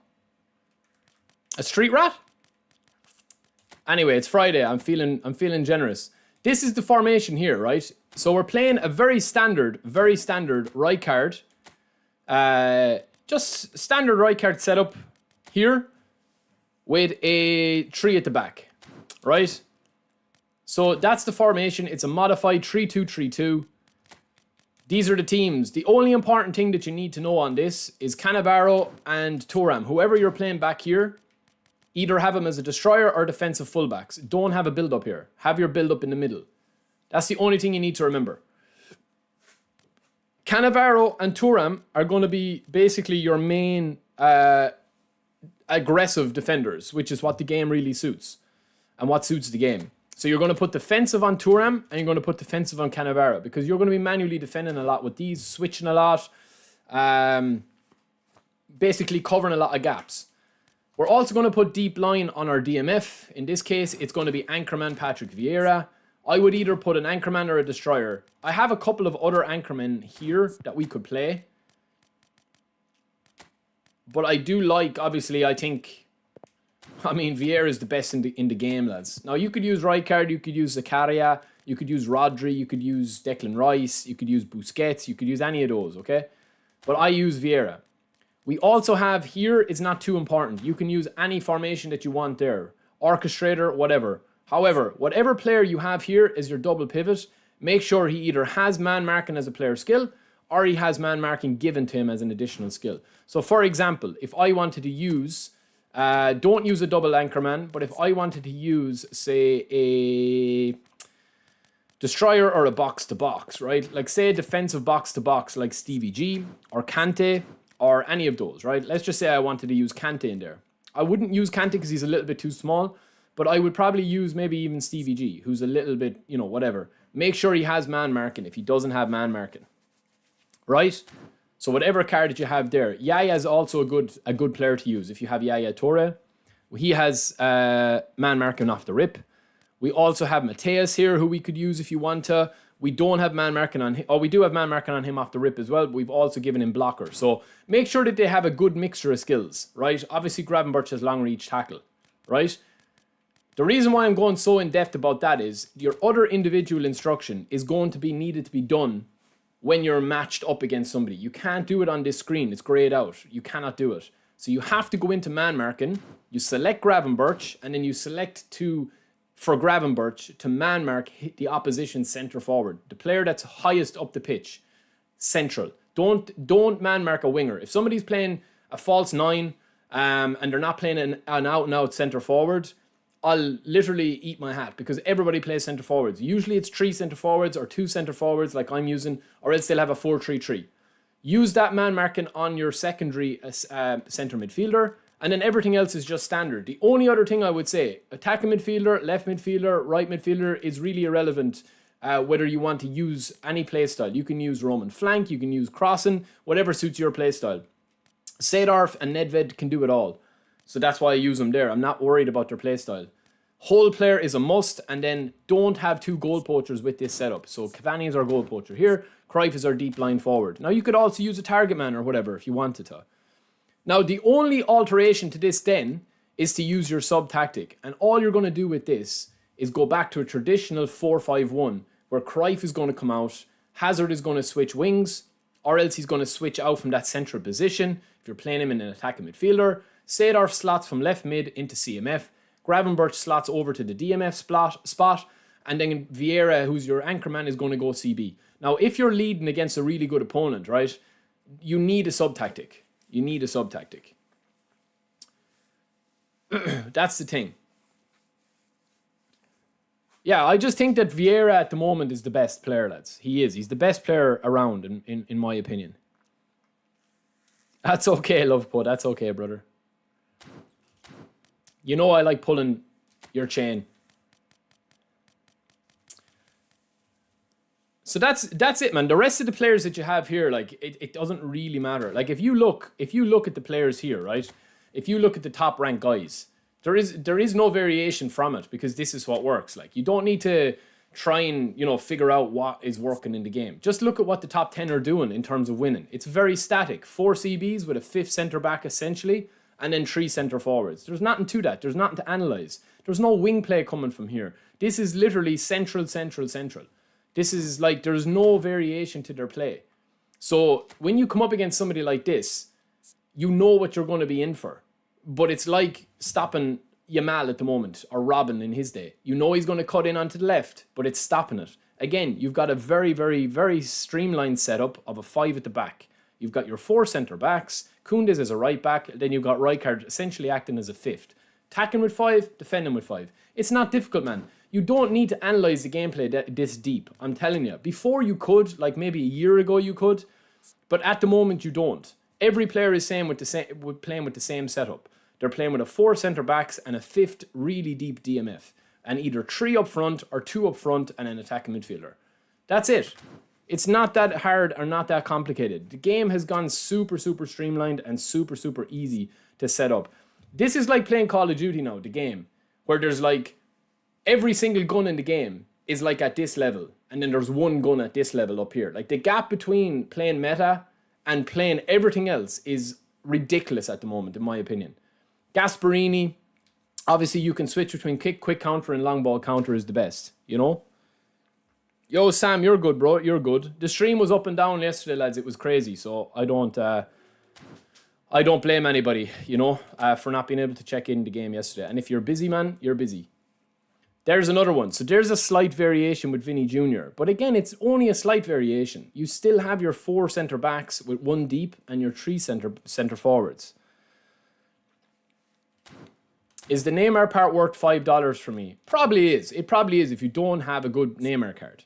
A street rat? Anyway, it's Friday. I'm feeling generous. This is the formation here, right? So we're playing a very standard right card. Just standard right card setup here with a 3 at the back, right? So that's the formation. It's a modified 3-2-3-2. These are the teams. The only important thing that you need to know on this is Cannavaro and Thuram. Whoever you're playing back here, either have him as a destroyer or defensive fullbacks. Don't have a build-up here. Have your build-up in the middle. That's the only thing you need to remember. Cannavaro and Thuram are going to be basically your main aggressive defenders, which is what the game really suits and what suits the game. So you're going to put defensive on Thuram and you're going to put defensive on Cannavaro because you're going to be manually defending a lot with these, switching a lot, basically covering a lot of gaps. We're also going to put deep line on our DMF. In this case, it's going to be Anchorman Patrick Vieira. I would either put an Anchorman or a Destroyer. I have a couple of other Anchormen here that we could play. But I do like, obviously, I mean, Vieira is the best in the game, lads. Now, you could use Rijkaard, you could use Zakaria, you could use Rodri, you could use Declan Rice, you could use Busquets, you could use any of those, okay? But I use Vieira. We also have here, it's not too important. You can use any formation that you want there. Orchestrator, whatever. However, whatever player you have here is your double pivot. Make sure he either has man marking as a player skill or he has man marking given to him as an additional skill. So for example, if I wanted to use, don't use a double anchorman, but if I wanted to use, say, a Destroyer or a box-to-box, right? Like, say, a defensive box-to-box like Stevie G or Kante or any of those, right? Let's just say I wanted to use Kante in there. I wouldn't use Kante because he's a little bit too small, but I would probably use maybe even Stevie G, who's a little bit, you know, whatever. Make sure he has man marking if he doesn't have man marking, right? So whatever card that you have there, Yaya is also a good player to use. If you have Yaya Toure, he has man marking off the rip. We also have Mateus here, who we could use if you want to. We don't have man marking on him, or we do have man marking on him off the rip as well, but we've also given him blocker. So make sure that they have a good mixture of skills, right? Obviously, Gravenberch has long reach tackle, right? The reason why I'm going so in depth about that is your other individual instruction is going to be needed to be done when you're matched up against somebody. You can't do it on this screen. It's grayed out. You cannot do it. So you have to go into man marking. You select Gravenberch, and then you select for Gravenberch to man mark the opposition centre forward, the player that's highest up the pitch, central. Don't man mark a winger. If somebody's playing a false nine and they're not playing an out and out centre forward, I'll literally eat my hat because everybody plays centre forwards. Usually it's 3 centre forwards or 2 centre forwards like I'm using, or else they'll have a 4-3-3. Use that man marking on your secondary centre midfielder, and then everything else is just standard. The only other thing I would say, attacking midfielder, left midfielder, right midfielder is really irrelevant whether you want to use any play style. You can use Roman flank, you can use crossing, whatever suits your play style. Seedorf and Nedved can do it all. So that's why I use them there. I'm not worried about their play style. Whole player is a must, and then don't have 2 goal poachers with this setup. So Cavani is our goal poacher here. Cruyff is our deep line forward. Now you could also use a target man or whatever if you wanted to. Now the only alteration to this then is to use your sub tactic. And all you're going to do with this is go back to a traditional 4-5-1 where Cruyff is going to come out, Hazard is going to switch wings, or else he's going to switch out from that central position if you're playing him in an attacking midfielder. Seedorf slots from left mid into CMF. Gravenberch slots over to the DMF spot. And then Vieira, who's your anchorman, is going to go CB. Now, if you're leading against a really good opponent, right, you need a sub-tactic. You need a sub-tactic. That's the thing. Yeah, I just think that Vieira at the moment is the best player, lads. He is. He's the best player around, in my opinion. That's okay, Lovepod. That's okay, brother. You know I like pulling your chain. So that's it, man. The rest of the players that you have here, like, it doesn't really matter. Like, if you look at the players here, right? If you look at the top ranked guys, there is no variation from it because this is what works. Like, you don't need to try and, you know, figure out what is working in the game. Just look at what the top 10 are doing in terms of winning. It's very static. 4 CBs with a 5th centre back essentially, and then 3 centre forwards. There's nothing to that. There's nothing to analyse. There's no wing play coming from here. This is literally central. This is like, there's no variation to their play. So when you come up against somebody like this, you know what you're going to be in for. But it's like stopping Yamal at the moment, or Robin in his day. You know he's going to cut in onto the left, but it's stopping it. Again, you've got a very, very, very streamlined setup of a 5 at the back. You've got your 4 centre backs, Koundé as a right back, then you've got Rijkaard essentially acting as a 5th. Attacking with 5, defending with 5. It's not difficult, man. You don't need to analyze the gameplay this deep. I'm telling you. Before you could, like maybe a year ago you could, but at the moment you don't. Every player is playing with the same setup. They're playing with a 4 centre backs and a 5th really deep DMF, and either 3 up front or 2 up front and an attacking midfielder. That's it. It's not that hard or not that complicated. The game has gone super, super streamlined and super, super easy to set up. This is like playing Call of Duty now, the game, where there's like every single gun in the game is like at this level, and then there's one gun at this level up here. Like the gap between playing meta and playing everything else is ridiculous at the moment, in my opinion. Gasparini, obviously you can switch between quick counter and long ball counter is the best, you know? Yo, Sam, you're good, bro. You're good. The stream was up and down yesterday, lads. It was crazy, so I don't blame anybody, you know, for not being able to check in the game yesterday. And if you're busy, man, you're busy. There's another one. So there's a slight variation with Vinny Jr. But again, it's only a slight variation. You still have your 4 centre backs with 1 deep and your 3 centre forwards. Is the Neymar part worth $5 for me? Probably is. It probably is if you don't have a good Neymar card.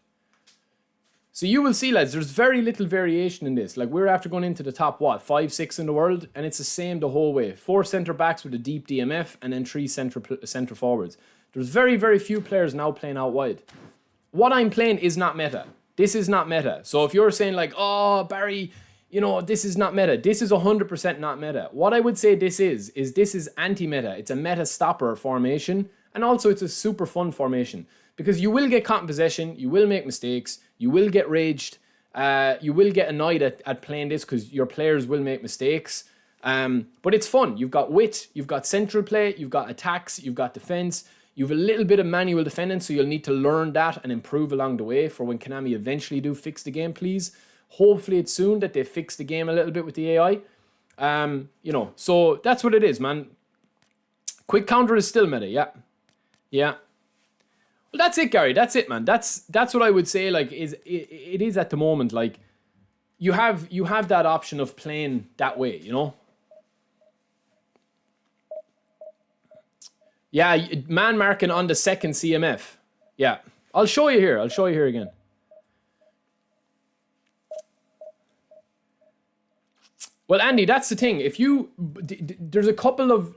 So you will see, lads, there's very little variation in this. Like, we're after going into the top, 5, 6 in the world, and it's the same the whole way. 4 centre-backs with a deep DMF, and then 3 centre forwards. There's very, very few players now playing out wide. What I'm playing is not meta. This is not meta. So if you're saying, like, oh, Barry, you know, this is not meta. This is 100% not meta. What I would say this is this is anti-meta. It's a meta stopper formation, and also it's a super fun formation. Because you will get caught in possession, you will make mistakes, you will get raged, you will get annoyed at playing this because your players will make mistakes. But it's fun. You've got wit, you've got central play, you've got attacks, you've got defense, you've a little bit of manual defending, so you'll need to learn that and improve along the way for when Konami eventually do fix the game, please. Hopefully it's soon that they fix the game a little bit with the AI. You know, so that's what it is, man. Quick counter is still meta, yeah. Yeah. Well, that's it, Gary. That's it, man. That's what I would say. Like, it is at the moment. Like, you have that option of playing that way. You know. Yeah, man marking on the second CMF. Yeah, I'll show you here. I'll show you here again. Well, Andy, that's the thing. If you there's a couple of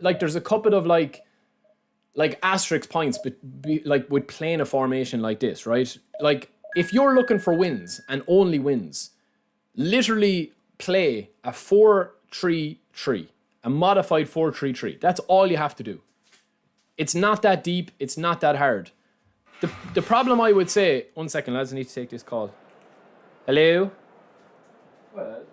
asterisk points, like with playing a formation like this, right? Like if you're looking for wins and only wins, literally play a 4-3-3, a modified 4-3-3. That's all you have to do. It's not that deep. It's not that hard. The problem I would say, 1 second, lads, I need to take this call. Hello? Well.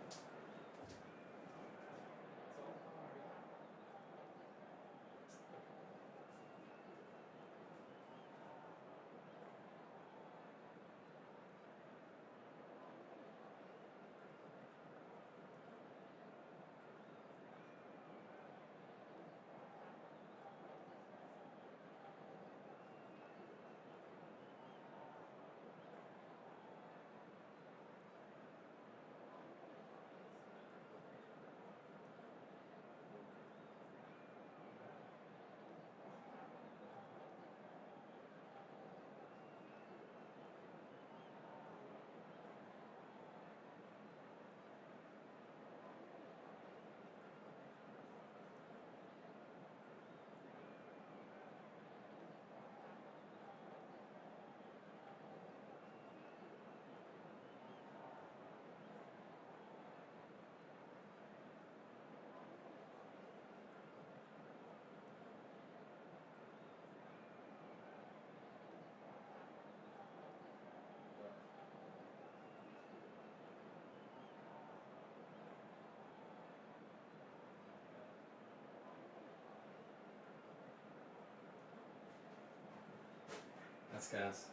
That's gas.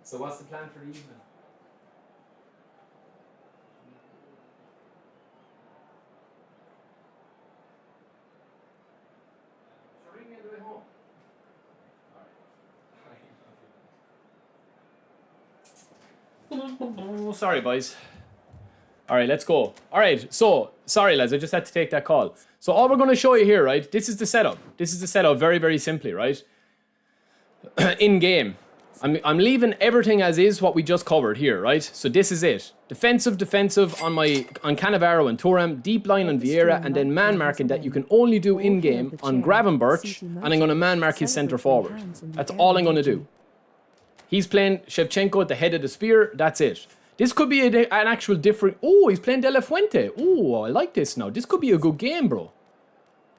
So what's the plan for the evening? Shall we ring me on the way home? Alright. Sorry, boys. Alright, let's go. Alright, so, sorry, lads, I just had to take that call. So all we're going to show you here, right, this is the setup. This is the setup very, very simply, right? in game. I'm leaving everything as is what we just covered here, right? So this is it. Defensive on Cannavaro and Thuram, deep line on Vieira, and then man marking that you can only do in game on Gravenberch, and I'm going to man mark his centre forward. That's all I'm going to do. He's playing Shevchenko at the head of the spear. That's it. This could be an actual different... Oh, he's playing De La Fuente. Oh, I like this now. This could be a good game, bro.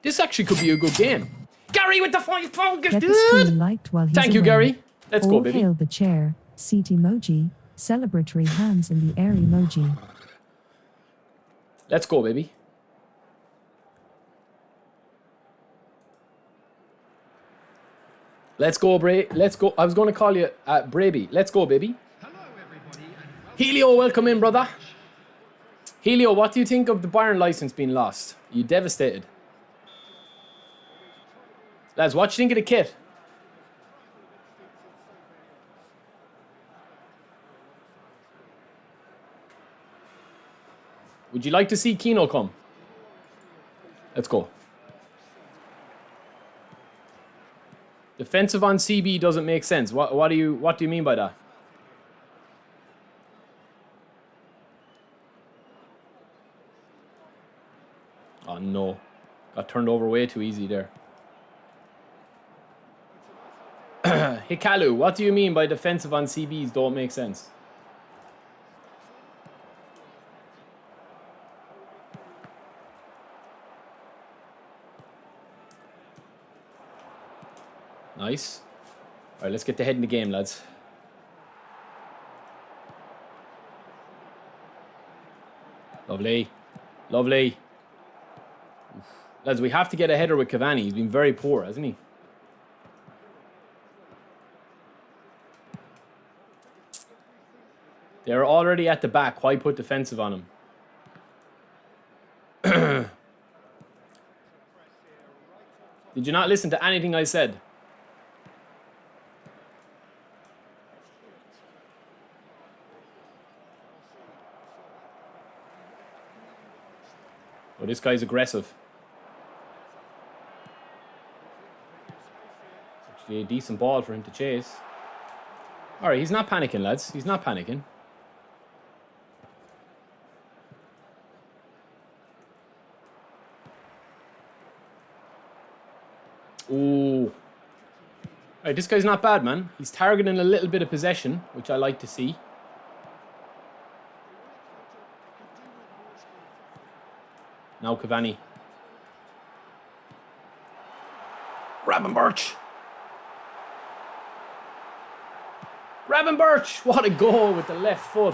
This actually could be a good game. Gary with the focus, dude! Thank you, Gary. Let's go, baby. Hail the chair, seat emoji, celebratory hands in the air emoji. Let's go, baby. Let's go, Bray. Let's go. I was going to call you Braby. Let's go, baby. Hello, everybody. Helio, welcome in, brother. Helio, what do you think of the Bayern license being lost? Are you devastated? Lads, what do you think of the kit? Would you like to see Keno come? Let's go. Defensive on CB doesn't make sense. What do you mean by that? Oh no. Got turned over way too easy there. Hikalu, what do you mean by defensive on CBs don't make sense? Nice. Alright, let's get the head in the game, lads. Lovely. Lovely. Lads, we have to get a header with Cavani. He's been very poor, hasn't he? They're already at the back. Why put defensive on him? Did you not listen to anything I said? Oh, this guy's aggressive. Actually, a decent ball for him to chase. Alright, he's not panicking, lads. He's not panicking. Ooh. Alright, this guy's not bad, man. He's targeting a little bit of possession, which I like to see. Now Cavani. Gravenberch. Gravenberch! What a goal with the left foot.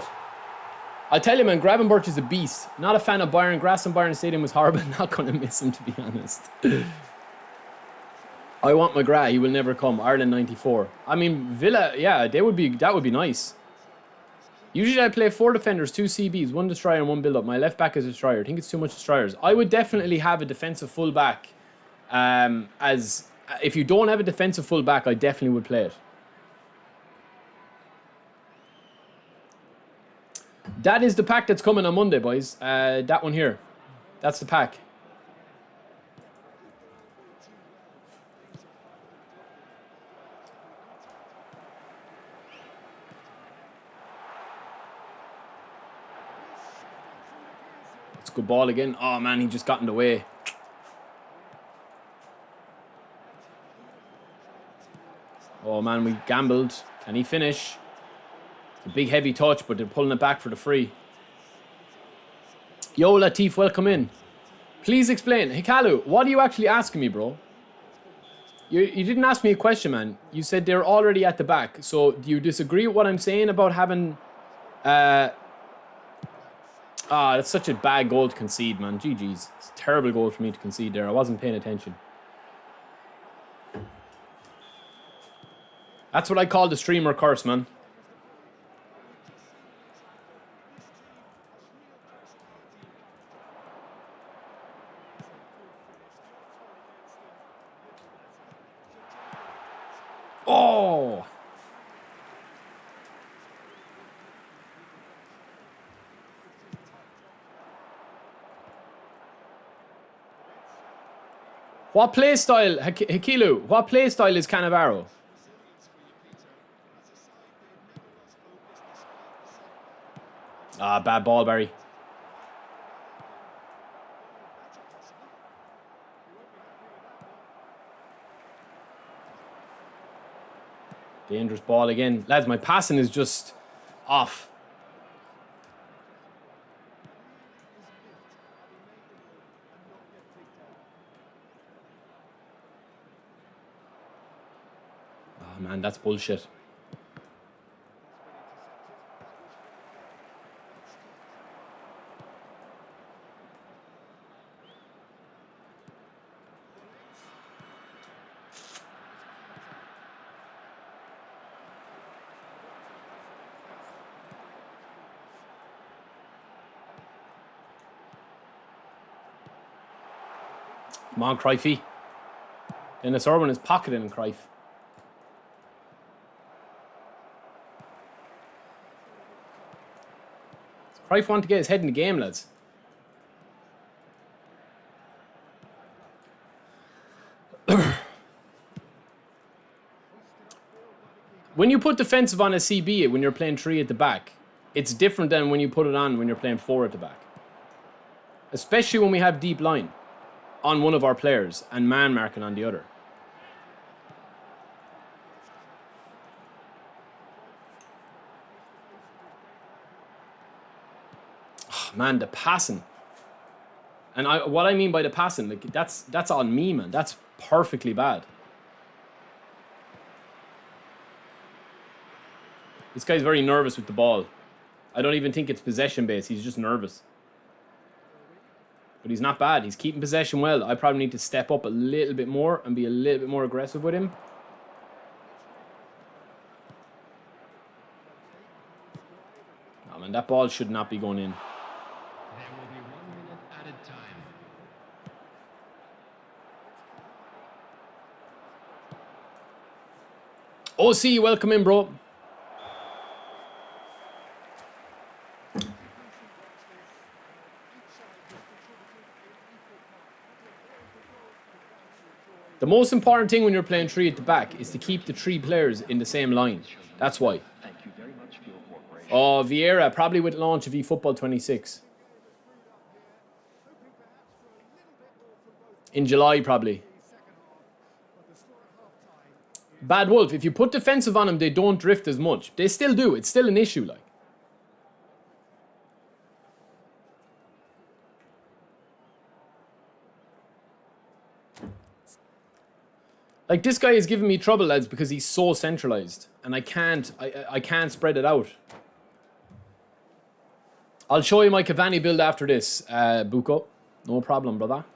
I'll tell you, man, Gravenberch is a beast. Not a fan of Bayern. Grass in Bayern Stadium was horrible. Not going to miss him, to be honest. I want McGrath. He will never come. Ireland 94. I mean, Villa, yeah, that would be nice. Usually I play 4 defenders, 2 CBs, 1 destroyer and 1 build-up. My left back is a destroyer. I think it's too much destroyers. I would definitely have a defensive full-back. If you don't have a defensive full-back, I definitely would play it. That is the pack that's coming on Monday, boys. That one here. That's the pack. Good ball again. Oh man, he just got in the way. Oh man, we gambled. Can he finish? It's a big heavy touch, but they're pulling it back for the free. Yo, Latif, welcome in. Please explain. Hikalu, what are you actually asking me, bro? You didn't ask me a question, man. You said they're already at the back. So do you disagree with what I'm saying about having... that's such a bad goal to concede, man. GG's. It's a terrible goal for me to concede there. I wasn't paying attention. That's what I call the streamer curse, man. Oh! What play style, Hakilu? What play style is Cannavaro? Ah, bad ball, Barry. Dangerous ball again. Lads, my passing is just off. Oh, man, that's bullshit. Come on, Crifey. Dennis Irwin is pocketing Cruyff. Cruyff want to get his head in the game, lads. When you put defensive on a CB when you're playing 3 at the back, it's different than when you put it on when you're playing 4 at the back. Especially when we have deep line on one of our players and man marking on the other. Oh, man, the passing. And what I mean by the passing, like that's on me, man. That's perfectly bad. This guy's very nervous with the ball. I don't even think it's possession based. He's just nervous. But he's not bad. He's keeping possession well. I probably need to step up a little bit more and be a little bit more aggressive with him. Oh, man, that ball should not be going in. There will be 1 minute added time. OC, welcome in, bro. The most important thing when you're playing 3 at the back is to keep the 3 players in the same line. That's why. Thank you very much for your cooperation. Oh, Vieira, probably with launch of eFootball 26. In July, probably. Bad Wolf, if you put defensive on them, they don't drift as much. They still do. It's still an issue, like. Like, this guy is giving me trouble, lads, because he's so centralized. And I can't spread it out. I'll show you my Cavani build after this, Buko. No problem, brother.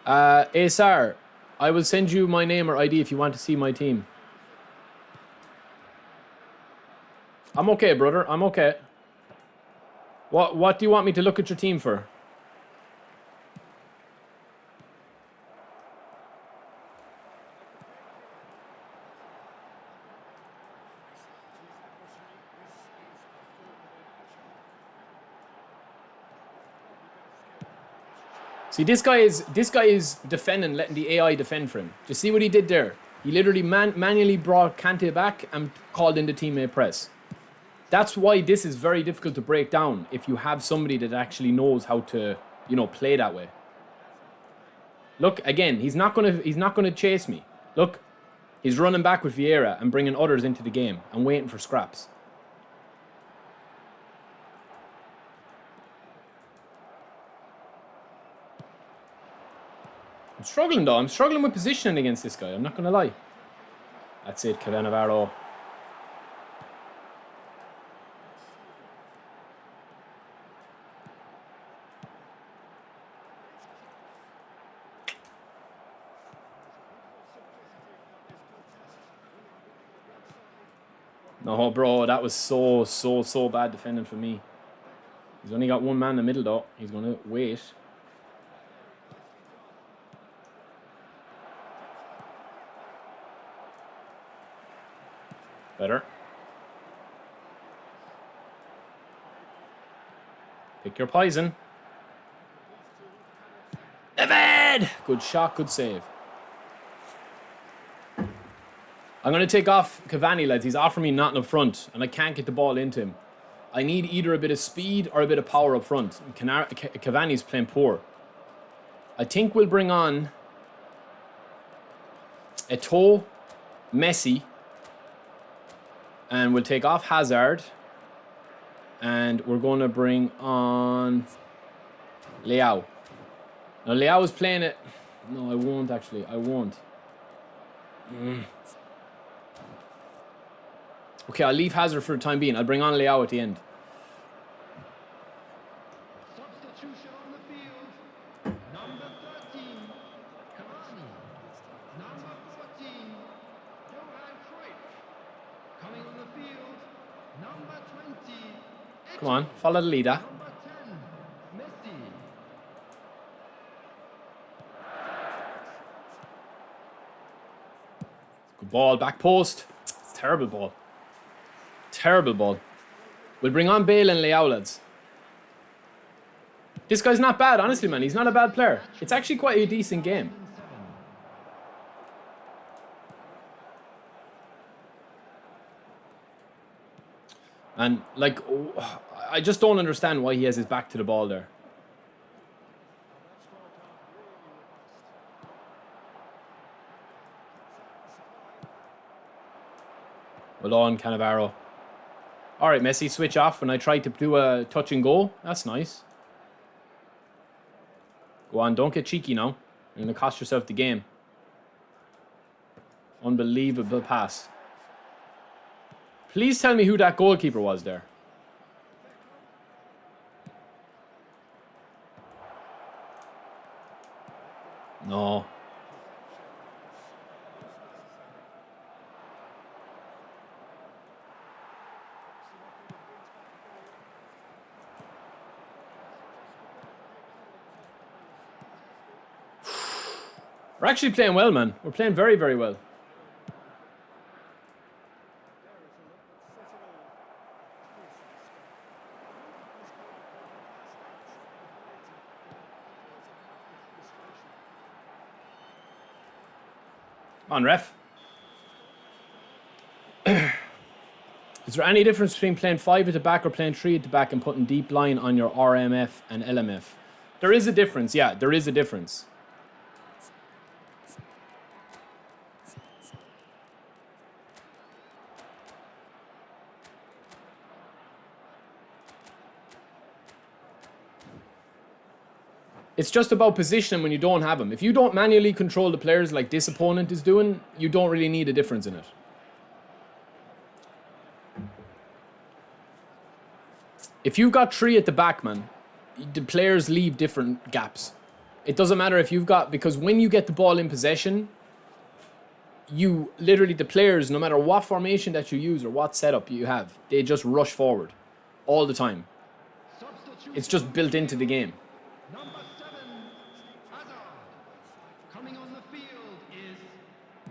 Asar, I will send you my name or ID if you want to see my team. I'm okay, brother. I'm okay. What do you want me to look at your team for? See, this guy is defending, letting the AI defend for him. Do you see what he did there? He literally manually brought Kante back and called in the teammate press. That's why this is very difficult to break down if you have somebody that actually knows how to, you know, play that way. Look, again, he's not gonna chase me. Look, he's running back with Vieira and bringing others into the game and waiting for scraps. I'm struggling though. I'm struggling with positioning against this guy. I'm not gonna lie. That's it, Cannavaro. No, bro, that was so bad defending for me. He's only got one man in the middle though. He's gonna wait. Better. Pick your poison. David! Good shot, good save. I'm going to take off Cavani, lads. He's offering me nothing up front, and I can't get the ball into him. I need either a bit of speed or a bit of power up front. Cavani's playing poor. I think we'll bring on Eto'o, Messi, and we'll take off Hazard, and we're going to bring on Leao. Now, Leao is playing it. No, I won't, actually. I won't. Okay, I'll leave Hazard for the time being. I'll bring on Leao at the end. Substitution on the field. Number 13, Cavani. Number 14, Johan Cruyff. Coming on the field, number 20. Come on, follow the leader. Number 10, Messi. Good ball, back post. It's a terrible ball. Terrible ball. We'll bring on Bale and Leao, lads. This guy's not bad, honestly, man. He's not a bad player. It's actually quite a decent game. And, like, I just don't understand why he has his back to the ball there. Well done, Cannavaro. All right, Messi, switch off when I tried to do a touch and go. That's nice. Go on, don't get cheeky now. You're going to cost yourself the game. Unbelievable pass. Please tell me who that goalkeeper was there. No. We're actually playing well, man. We're playing very, very well. On, ref. Is there any difference between playing 5 at the back or playing 3 at the back and putting deep line on your RMF and LMF? There is a difference, yeah, there is a difference. It's just about positioning when you don't have them. If you don't manually control the players like this opponent is doing, you don't really need a difference in it. If you've got 3 at the back, man, the players leave different gaps. It doesn't matter if you've got... Because when you get the ball in possession, you literally, the players, no matter what formation that you use or what setup you have, they just rush forward all the time. It's just built into the game. Number 7, Hazard. Coming on the field is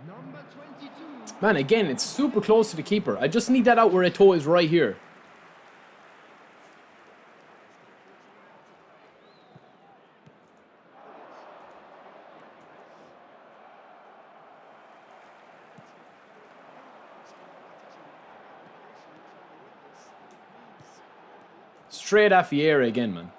number 22. Man, again, it's super close to the keeper. I just need that out where Eto'o is right here. Straight at Vieira again, man.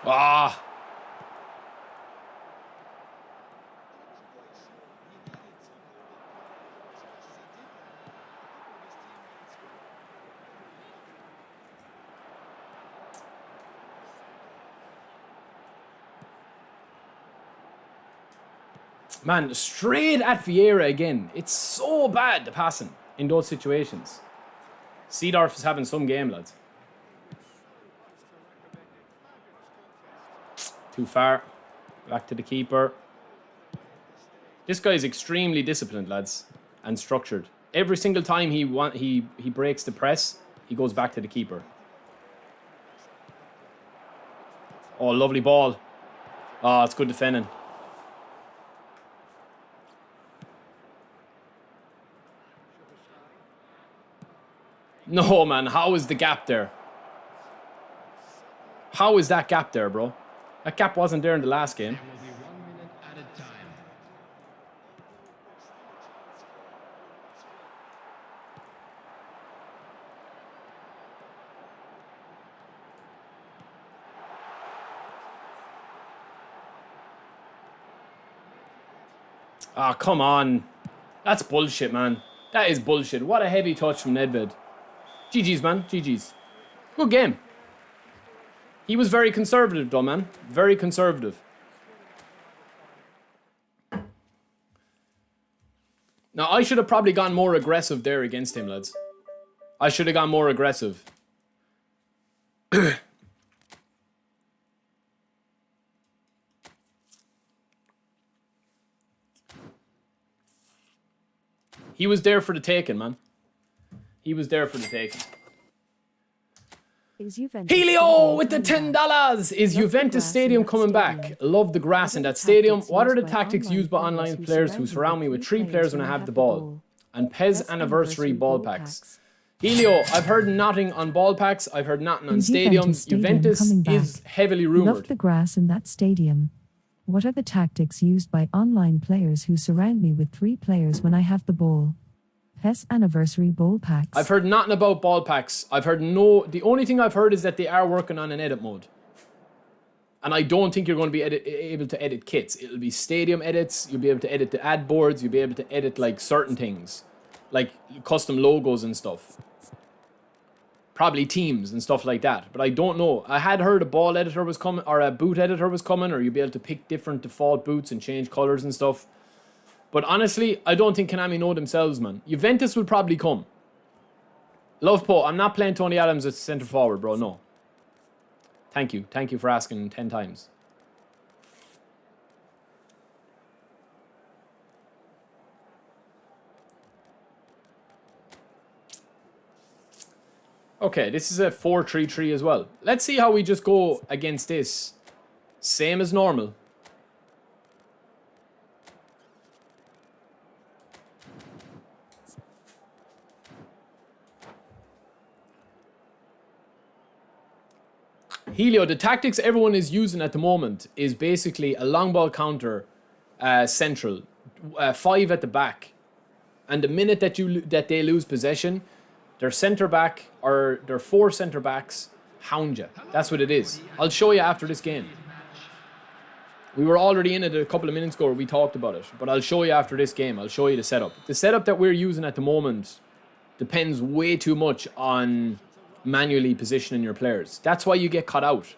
Ah. Man, straight at Vieira again. It's so bad, the passing in those situations. Seedorf is having some game, lads. Too far. Back to the keeper. This guy is extremely disciplined, lads, and structured. Every single time he breaks the press, he goes back to the keeper. Oh, lovely ball. Oh, it's good defending. No, man. How is the gap there? How is that gap there, bro? That gap wasn't there in the last game. There will be 1 minute added time. Ah, come on. That's bullshit, man. That is bullshit. What a heavy touch from Nedved. GG's, man. GG's. Good game. He was very conservative, though, man. Very conservative. Now, I should have probably gone more aggressive there against him, lads. I should have gone more aggressive. He was there for the taking, man. He was there for the taking. Is Juventus Helio Stadium with the coming back? $10. Is Love the Juventus grass Stadium in that coming stadium. back? Love the grass in that stadium. What are the tactics used by online players who surround me with 3 players when I have the ball? And PES anniversary ball packs. Helio, I've heard nothing on ball packs. I've heard nothing on Is stadiums. Juventus Stadium coming is back? heavily Love rumoured. the grass in that stadium. What are the tactics used by online players who surround me with 3 players when I have the ball? PES anniversary ball packs. I've heard nothing about ball packs. I've heard no... The only thing I've heard is that they are working on an edit mode. And I don't think you're going to be able to edit kits. It'll be stadium edits. You'll be able to edit the ad boards. You'll be able to edit, like, certain things. Like, custom logos and stuff. Probably teams and stuff like that. But I don't know. I had heard a ball editor was coming, or a boot editor was coming, or you'll be able to pick different default boots and change colours and stuff. But honestly, I don't think Konami know themselves, man. Juventus will probably come. Love Poe, I'm not playing Tony Adams as centre forward, bro. No. Thank you. Thank you for asking 10 times. Okay, this is a 4-3-3 as well. Let's see how we just go against this. Same as normal. Helio, the tactics everyone is using at the moment is basically a long ball counter, central, 5 at the back, and the minute that they lose possession, their centre back or their 4 centre backs hound you. That's what it is. I'll show you after this game. We were already in it a couple of minutes ago where we talked about it, but I'll show you after this game. I'll show you the setup. The setup that we're using at the moment depends way too much on manually positioning your players. That's why you get cut out.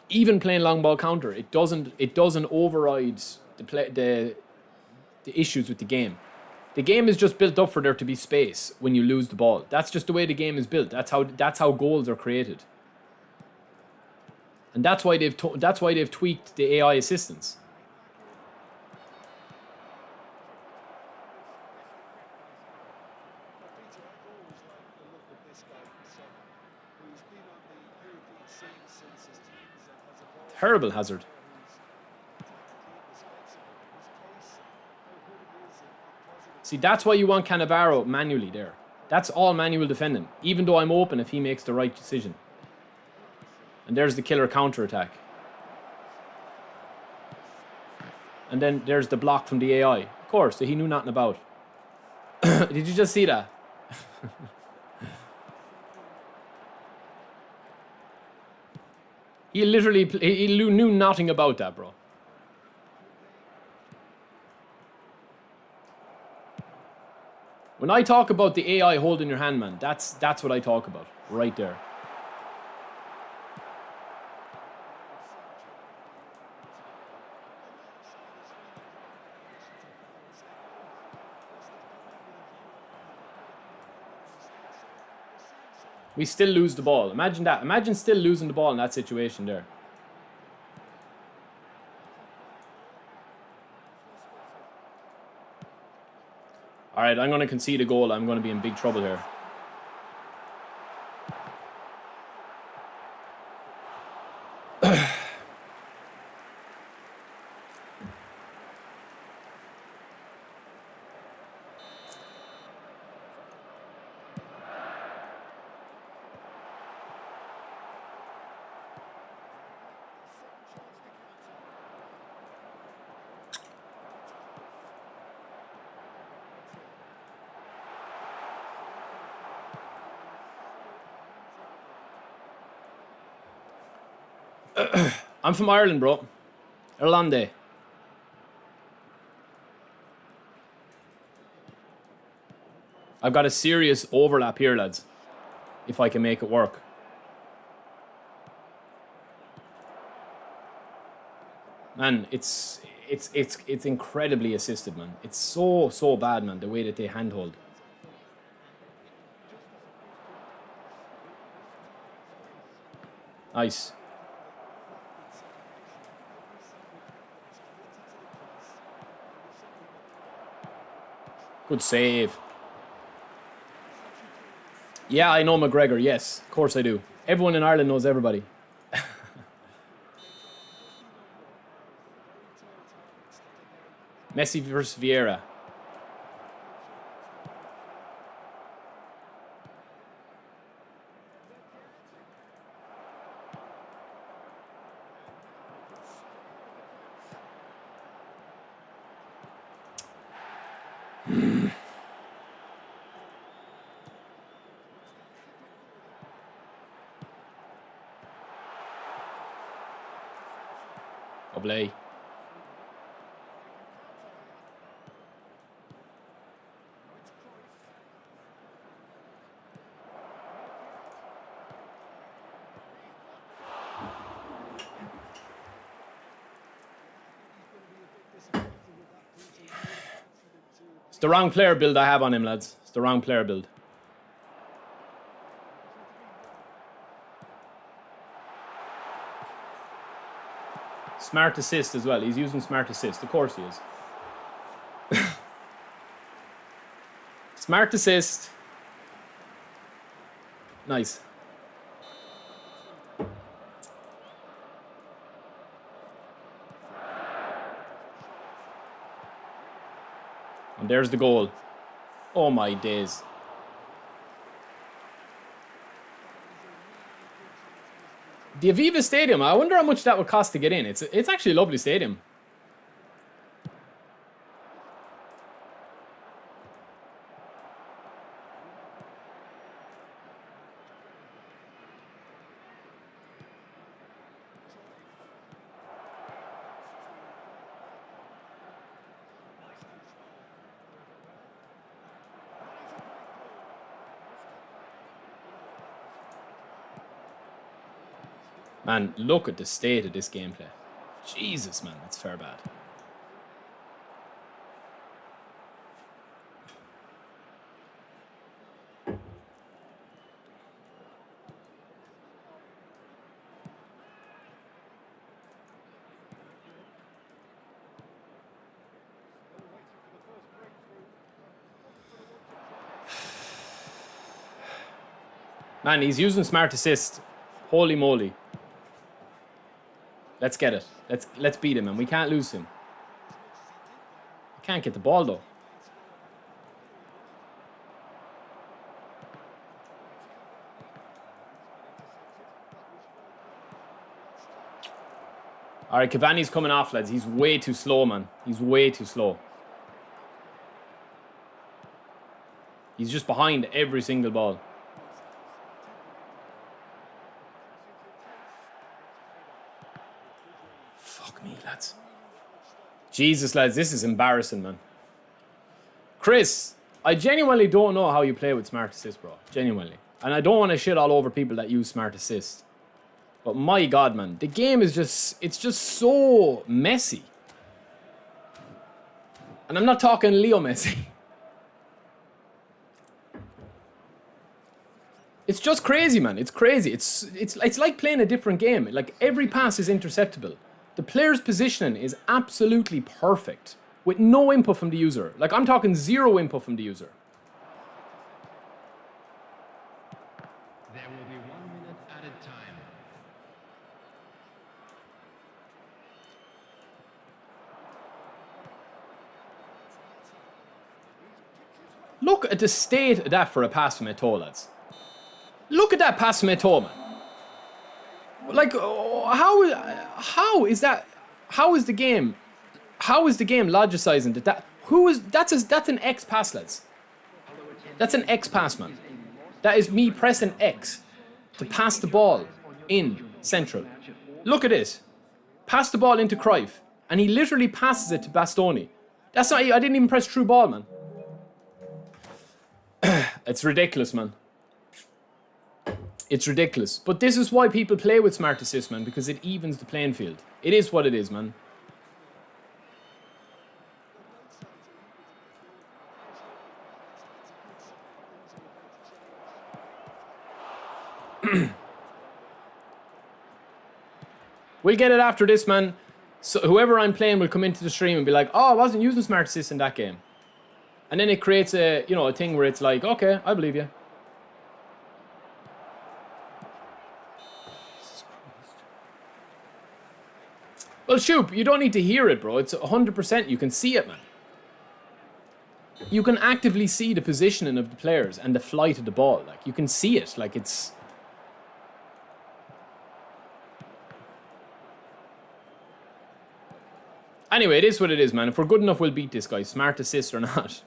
Even playing long ball counter, it doesn't override the issues with the game. The game is just built up for there to be space when you lose the ball. That's just the way the game is built. That's how goals are created. And that's why they've tweaked the AI assistance. Terrible Hazard. See, that's why you want Cannavaro manually there. That's all manual defending. Even though I'm open if he makes the right decision. And there's the killer counter attack. And then there's the block from the AI. Of course, that he knew nothing about. Did you just see that? He literally knew nothing about that, bro. When I talk about the AI holding your hand, man, that's what I talk about. Right there. We still lose the ball. Imagine that. Imagine still losing the ball in that situation there. Alright, I'm going to concede a goal. I'm going to be in big trouble here. I'm from Ireland, bro. Irlande. I've got a serious overlap here, lads. If I can make it work. Man, it's incredibly assisted, man. It's so bad, man, the way that they handhold. Nice. Good save. Yeah, I know McGregor. Yes, of course I do. Everyone in Ireland knows everybody. Messi versus Vieira. Oblay. It's the wrong player build I have on him, lads. It's the wrong player build. Smart assist as well. He's using smart assist. Of course he is. Smart assist. Nice. And there's the goal. Oh my days. The Aviva Stadium, I wonder how much that would cost to get in. It's actually a lovely stadium. Man, look at the state of this gameplay. Jesus, man, that's fair bad. Man, he's using smart assist. Holy moly. Let's get it. Let's beat him, and we can't lose him. I can't get the ball though. Alright, Cavani's coming off, lads. He's way too slow, man. He's way too slow. He's just behind every single ball. Me, lads. Jesus, lads, this is embarrassing, man. Chris, I genuinely don't know how you play with smart assist, bro. Genuinely. And I don't want to shit all over people that use smart assist. But my God, man, the game is it's just so messy. And I'm not talking Leo Messi. It's just crazy, man. It's crazy. It's like playing a different game. Like every pass is interceptable. The player's positioning is absolutely perfect with no input from the user. Like, I'm talking zero input from the user. There will be 1 minute added time. Look at the state of that for a pass from Eto'o, lads. Look at that pass from Eto'o, man. Like, how is that? How is the game? How is the game logicizing that? That's an X pass, lads. That's an X pass, man. That is me pressing X to pass the ball in central. Look at it. Pass the ball into craic, and he literally passes it to Bastoni. That's not. I didn't even press true ball, man. It's ridiculous, man. It's ridiculous. But this is why people play with smart assist, man, because it evens the playing field. It is what it is, man. We'll get it after this, man. So whoever I'm playing will come into the stream and be like, oh, I wasn't using smart assist in that game. And then it creates a, you know, a thing where it's like, okay, I believe you. Well, shoot, you don't need to hear it, bro. It's 100%. You can see it, man. You can actively see the positioning of the players and the flight of the ball. Like, you can see it. Like, it's... Anyway, it is what it is, man. If we're good enough, we'll beat this guy. Smart assist or not.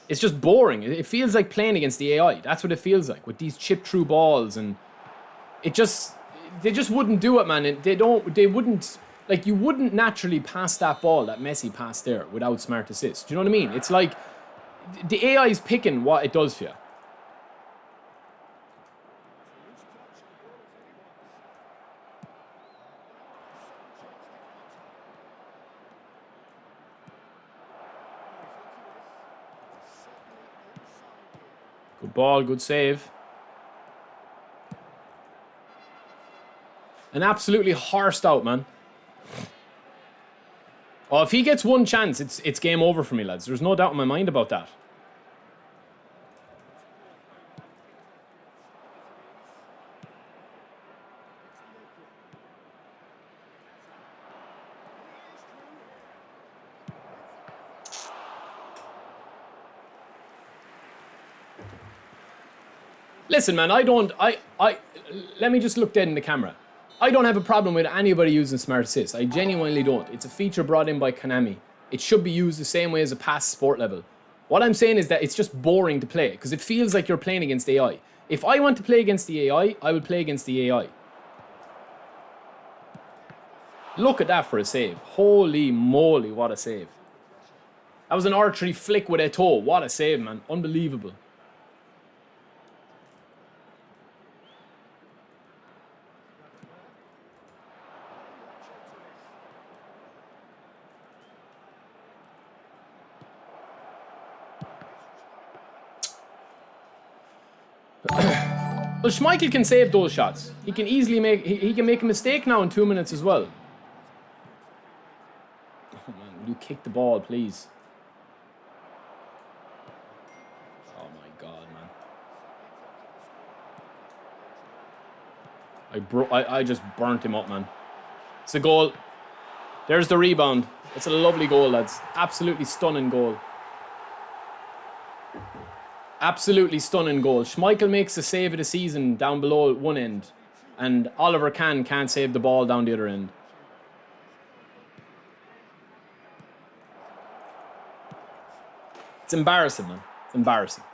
It's just boring. It feels like playing against the AI. That's what it feels like with these chip through balls. And it just... They just wouldn't do it, man. They wouldn't... Like, you wouldn't naturally pass that ball, that Messi pass there, without smart assist. Do you know what I mean? It's like the AI is picking what it does for you. Good ball, good save. And absolutely horsed out, man. Oh, if he gets one chance, it's game over for me, lads. There's no doubt in my mind about that. Listen, man, let me just look dead in the camera. I don't have a problem with anybody using smart assist. I genuinely don't. It's a feature brought in by Konami. It should be used the same way as a pass sport level. What I'm saying is that it's just boring to play because it feels like you're playing against AI. If I want to play against the AI, I will play against the AI. Look at that for a save. Holy moly, what a save. That was an archery flick with a toe. What a save, man. Unbelievable. Well, Schmeichel can save those shots. He can easily make... He can make a mistake now in 2 minutes as well. Oh, man. Will you kick the ball, please? Oh, my God, man. I just burnt him up, man. It's a goal. There's the rebound. It's a lovely goal, lads. Absolutely stunning goal. Absolutely stunning goal. Schmeichel makes the save of the season down below at one end. And Oliver can't save the ball down the other end. It's embarrassing, man. It's embarrassing.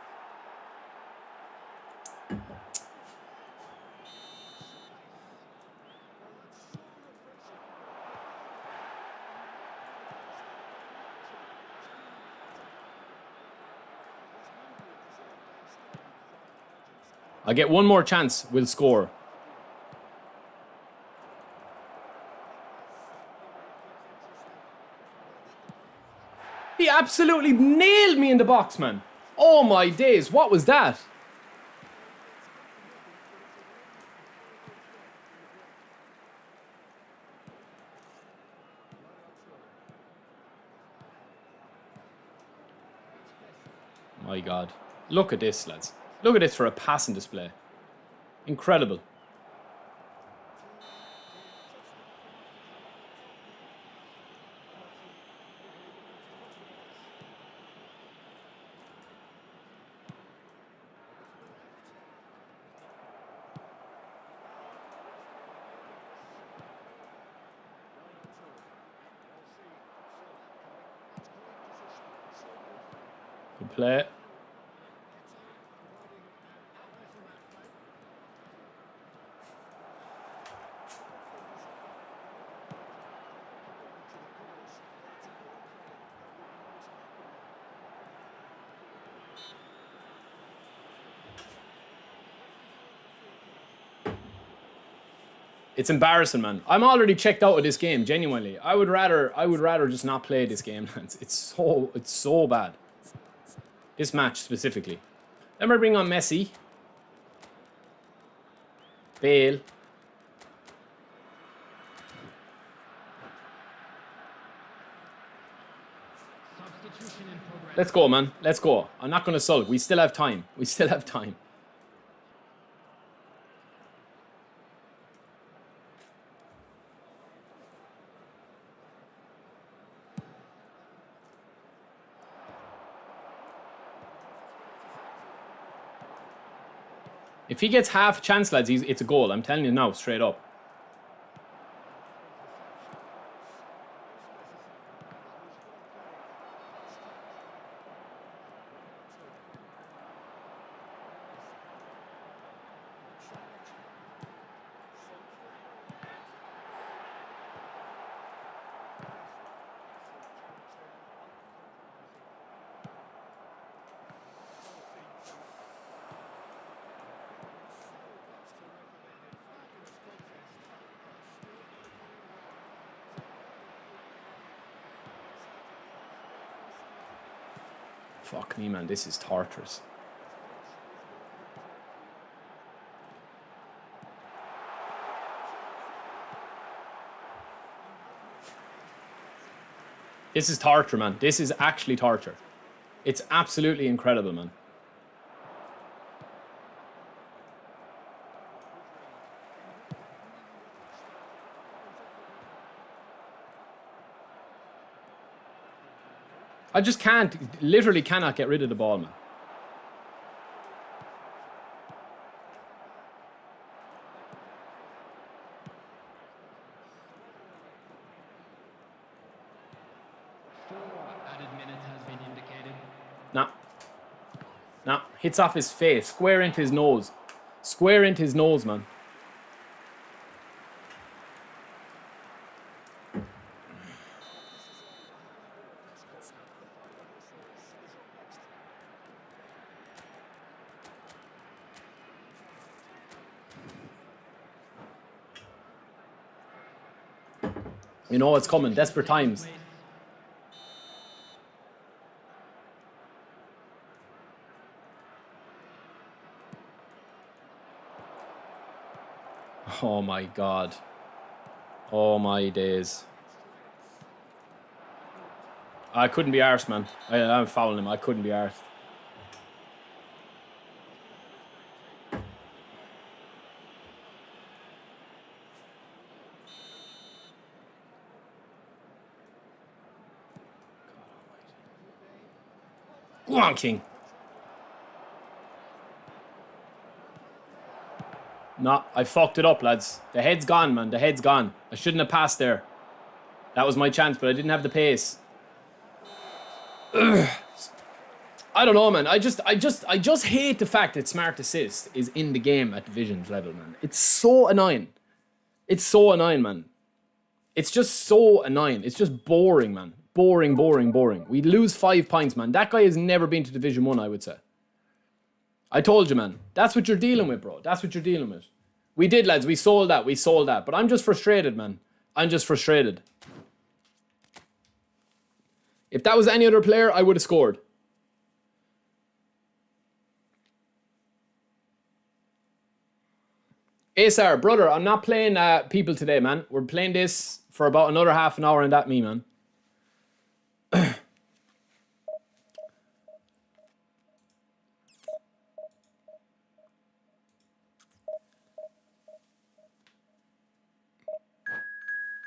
I get one more chance, we'll score. He absolutely nailed me in the box, man. Oh my days, what was that? My God. Look at this, lads. Look at this for a passing display. Incredible. Good play. It's embarrassing, man. I'm already checked out of this game, genuinely. I would rather just not play this game. It's so bad. This match specifically. Then we bring on Messi. Bale. Let's go, man. Let's go. I'm not going to sulk. We still have time. We still have time. If he gets half a chance, lads, it's a goal. I'm telling you now, straight up. Fuck me, man. This is torturous. This is torture, man. This is actually torture. It's absolutely incredible, man. I just can't, literally cannot get rid of the ball, man. Nah. Nah. Hits off his face. Square into his nose. Square into his nose, man. You know what's coming. Desperate times. Oh my God. Oh my days. I couldn't be arsed, man. I'm fouling him. I couldn't be arsed. Go on, King. No, I fucked it up, lads. The head's gone, man. The head's gone. I shouldn't have passed there. That was my chance, but I didn't have the pace. Ugh. I don't know, man. I just hate the fact that Smart Assist is in the game at divisions level, man. It's so annoying. It's so annoying, man. It's just so annoying. It's just boring, man. Boring, boring, boring. We'd lose 5 points, man. That guy has never been to Division 1, I would say. I told you, man. That's what you're dealing with, bro. That's what you're dealing with. We did, lads. We sold that. We sold that. But I'm just frustrated, man. I'm just frustrated. If that was any other player, I would have scored. Asar, brother, I'm not playing people today, man. We're playing this for about another half an hour and that me, man.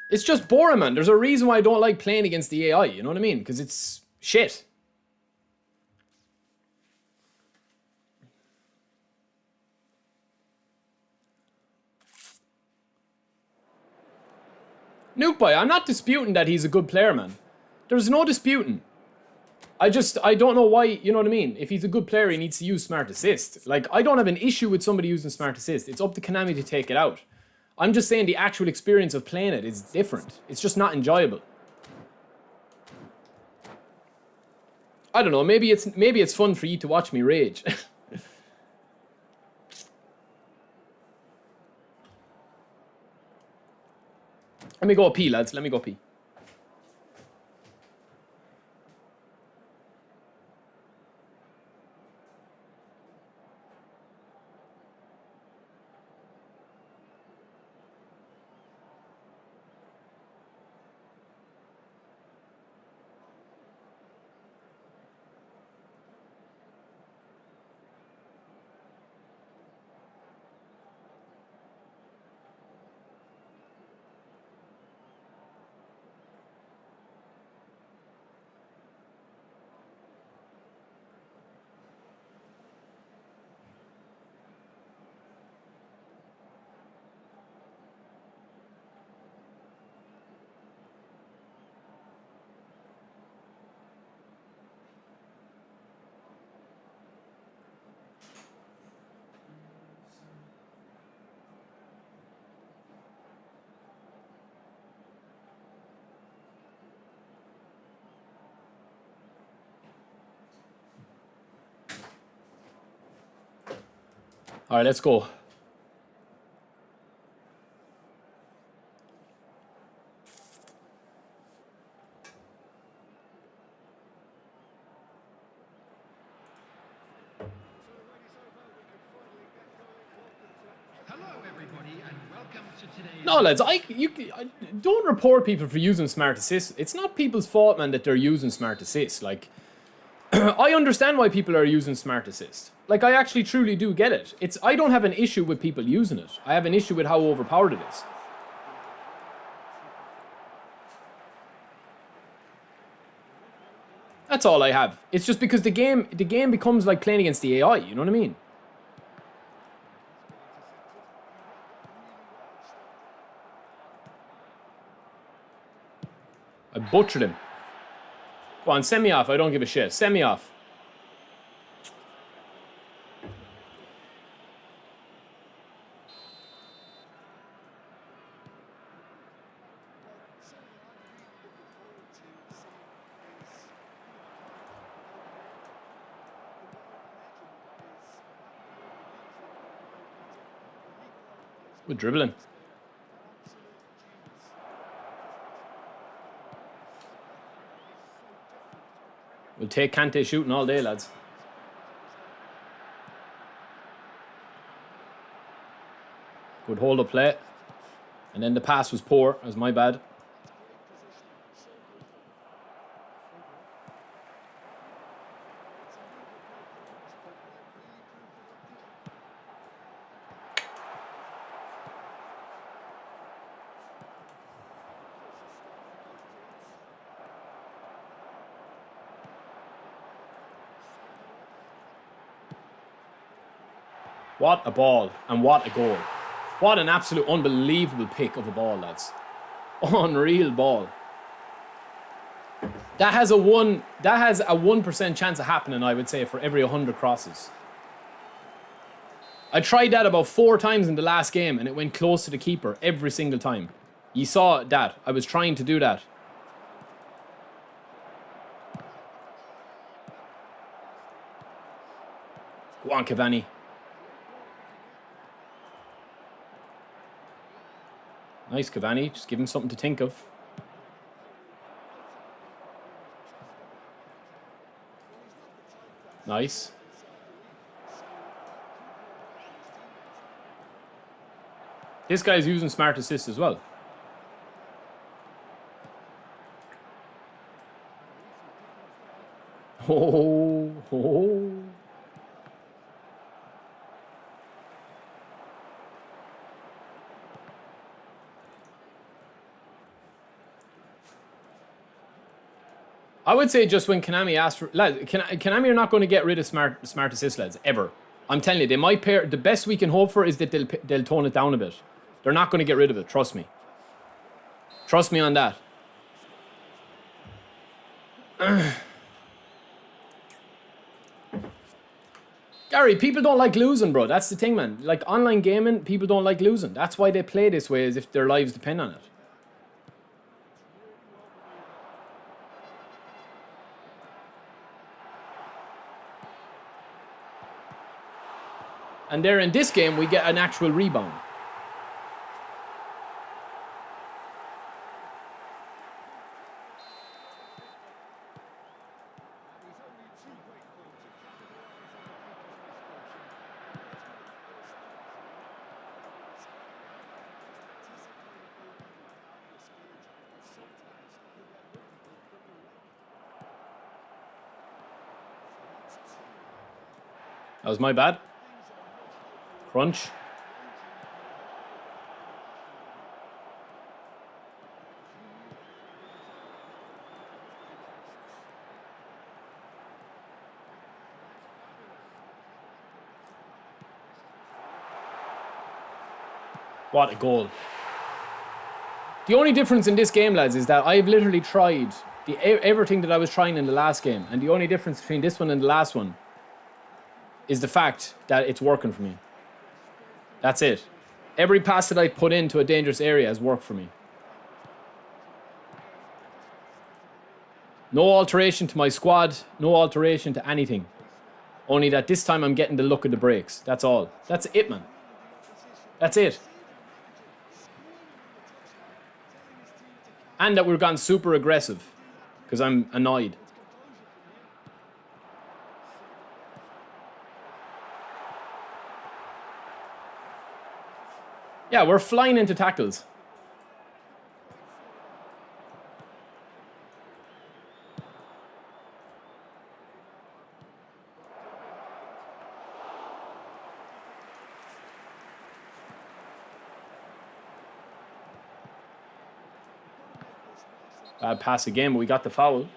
It's just boring, man. There's a reason why I don't like playing against the AI, you know what I mean? Because it's shit. Nuke Boy, I'm not disputing that he's a good player, man. There's no disputing. I don't know why, you know what I mean? If he's a good player, he needs to use Smart Assist. Like, I don't have an issue with somebody using Smart Assist. It's up to Konami to take it out. I'm just saying the actual experience of playing it is different. It's just not enjoyable. I don't know, maybe it's fun for you to watch me rage. Let me go P, lads. Let me go P. All right, let's go. Hello, everybody, and welcome to today's. No, lads, I don't report people for using smart assist. It's not people's fault, man, that they're using smart assist. Like, I understand why people are using smart assist. Like, I actually truly do get it. I don't have an issue with people using it. I have an issue with how overpowered it is. That's all I have. It's just because the game becomes like playing against the AI, you know what I mean? I butchered him. Go on, send me off. I don't give a shit. Send me off. We're dribbling. We'll take Kante shooting all day, lads. Good hold up play. And then the pass was poor. That was my bad. What a ball and what a goal. What an absolute unbelievable pick of a ball, lads. Unreal ball. That has a 1% chance of happening, I would say, for every 100 crosses. I tried that about 4 times in the last game and it went close to the keeper every single time. You saw that. I was trying to do that. Go on, Cavani. Nice, Cavani. Just give him something to think of. Nice. This guy's using smart assist as well. Oh. I would say just when Konami asked for... Lads, Konami are not going to get rid of smart assist, lads, ever. I'm telling you, they might pair... The best we can hope for is that they'll tone it down a bit. They're not going to get rid of it, trust me. Trust me on that. Gary, people don't like losing, bro. That's the thing, man. Like, online gaming, people don't like losing. That's why they play this way, as if their lives depend on it. And there in this game, we get an actual rebound. That was my bad. Crunch. What a goal. The only difference in this game, lads, is that I've literally tried everything that I was trying in the last game. And the only difference between this one and the last one is the fact that it's working for me. That's it. Every pass that I put into a dangerous area has worked for me. No alteration to my squad. No alteration to anything. Only that this time I'm getting the look of the breaks. That's all. That's it, man. That's it. And that we've gone super aggressive. Because I'm annoyed. Yeah, we're flying into tackles. Bad pass again, but we got the foul.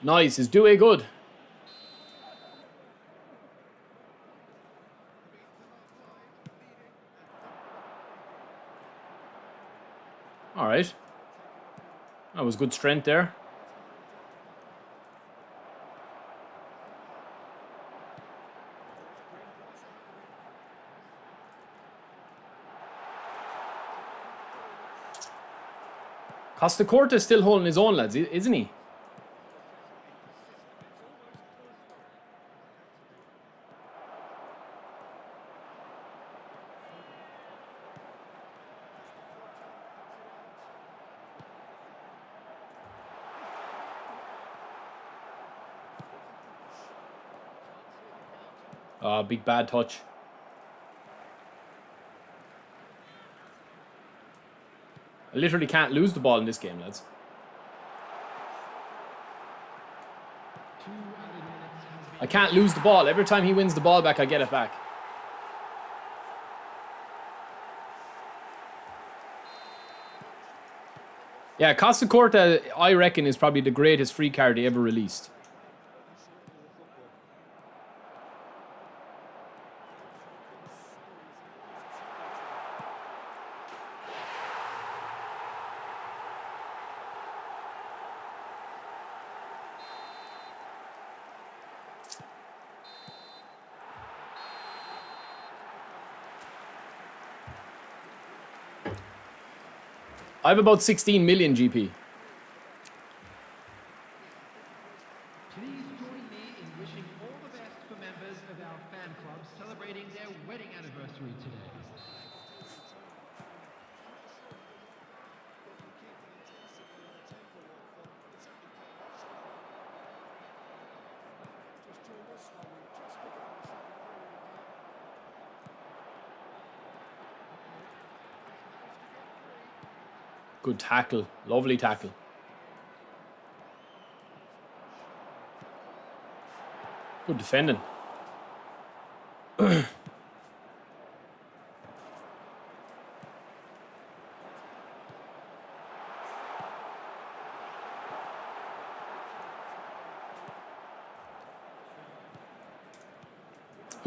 Nice, is Doué good? All right. That was good strength there. Costa Corta is still holding his own, lads, isn't he? Big bad touch. I literally can't lose the ball in this game, lads. I can't lose the ball. Every time he wins the ball back, I get it back. Yeah, Costa Corta, I reckon, is probably the greatest free card they ever released. I have about 16 million GP. Please join me in wishing all the best for members of our fan club celebrating their wedding anniversary today. Good tackle. Lovely tackle. Good defending. Who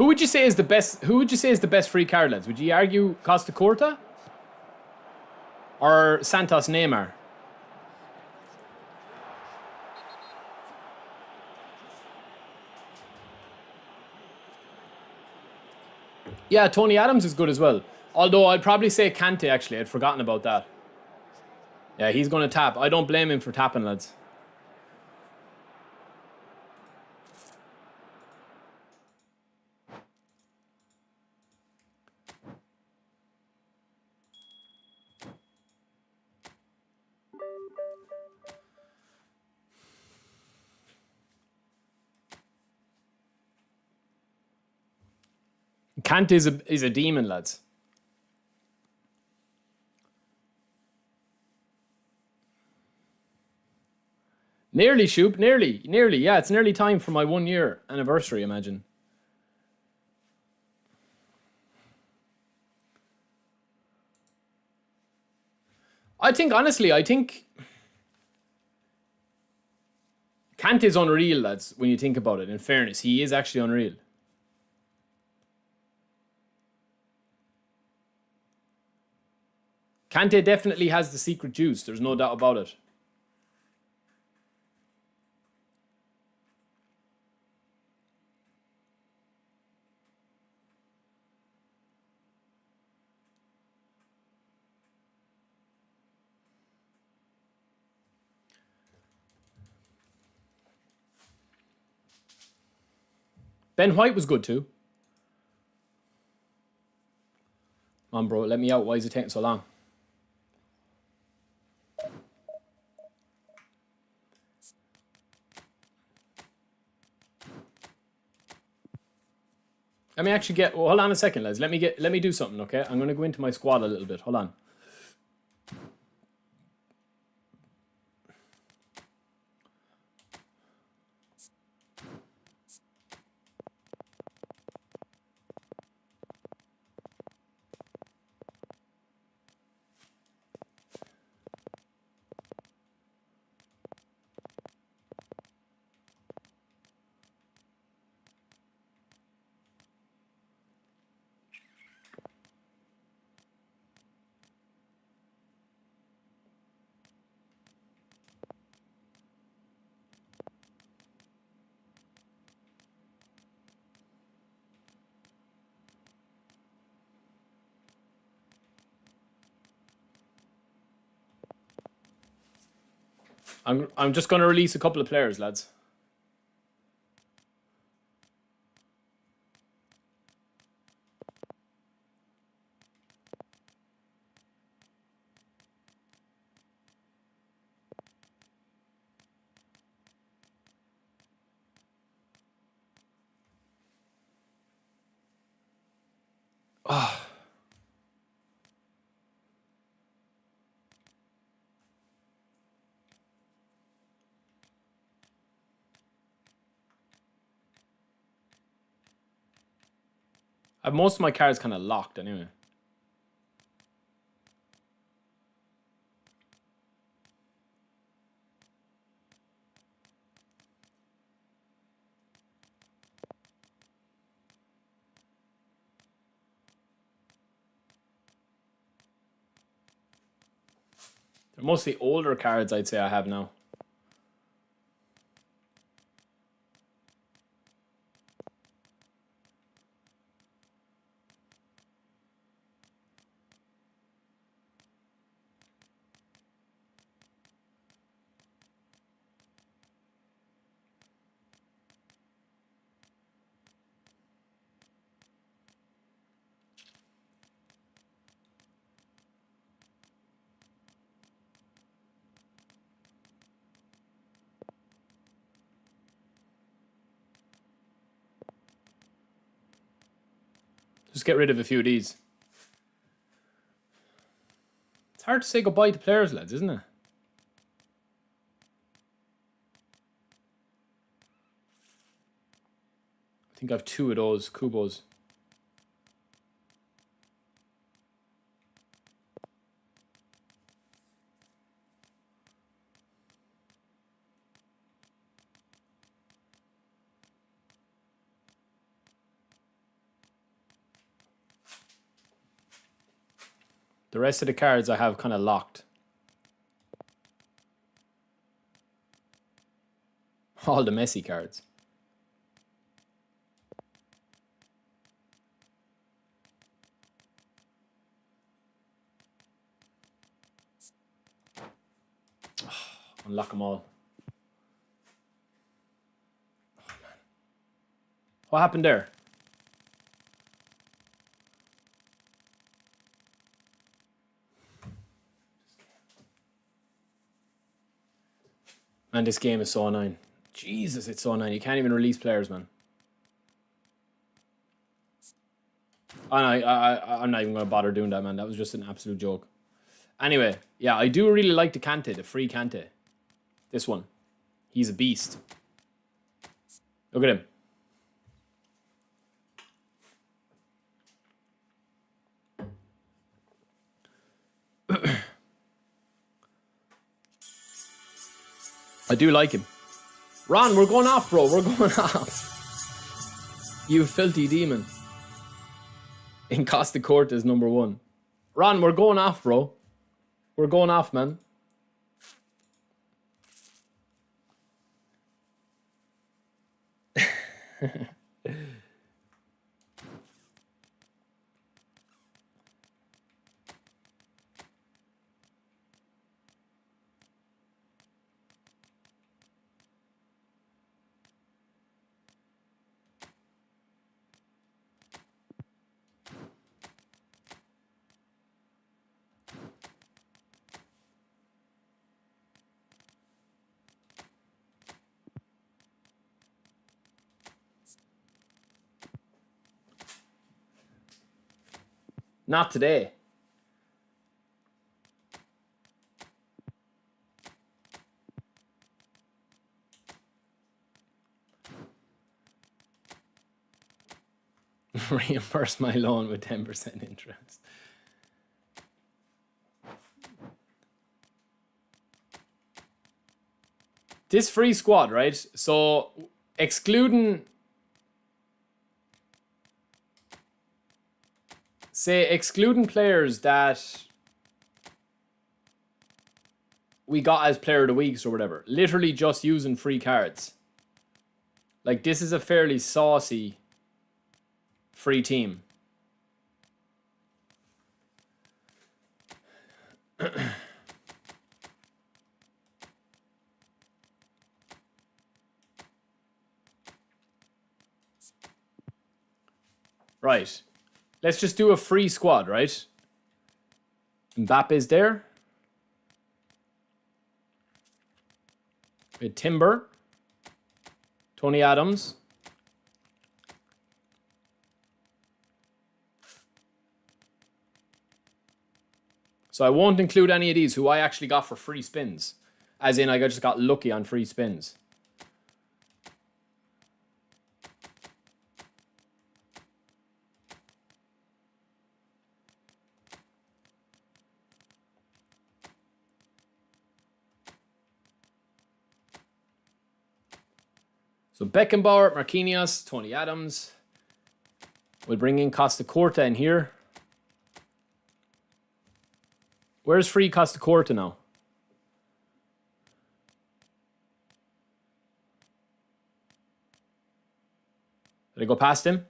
would you say is the best? Who would you say is the best free card, lads? Would you argue Costa Corta or Santos Neymar? Yeah, Tony Adams is good as well. Although I'd probably say Kante, actually. I'd forgotten about that. Yeah, he's going to tap. I don't blame him for tapping, lads. Kant is a demon, lads. Nearly, Shoop. Nearly. Nearly. Yeah, it's nearly time for my 1 year anniversary, imagine. I think, honestly, Kant is unreal, lads, when you think about it. In fairness, he is actually unreal. Kante definitely has the secret juice. There's no doubt about it. Ben White was good too. Come on, bro. Let me out. Why is it taking so long? Let me actually get... Well, hold on a second, lads. Let me do something, okay? I'm going to go into my squad a little bit. Hold on. I'm just going to release a couple of players, lads. I have most of my cards kind of locked anyway. They're mostly older cards, I'd say I have now. Just get rid of a few of these. It's hard to say goodbye to players, lads, isn't it? I think I have 2 of those Kubos. The rest of the cards I have kind of locked. All the messy cards. Unlock them all. Oh, man. What happened there? Man, this game is so annoying. Jesus, it's so annoying. You can't even release players, man. I'm not even going to bother doing that, man. That was just an absolute joke. Anyway, yeah, I do really like the Kante, the free Kante. This one. He's a beast. Look at him. I do like him. Ron, we're going off, bro. We're going off. You filthy demon. In Costa Corte is number 1. Ron, we're going off, bro. We're going off, man. Not today. Reimburse my loan with 10% interest. This free squad, right? So excluding, excluding players that we got as player of the weeks or whatever, literally just using free cards. Like, this is a fairly saucy free team. Right. Let's just do a free squad, right? Mbappe's there. We had Timber. Tony Adams. So I won't include any of these who I actually got for free spins. As in, I just got lucky on free spins. So Beckenbauer, Marquinhos, Tony Adams. We'll bring in Costa Corte in here. Where's free Costa Corte now? Did I go past him?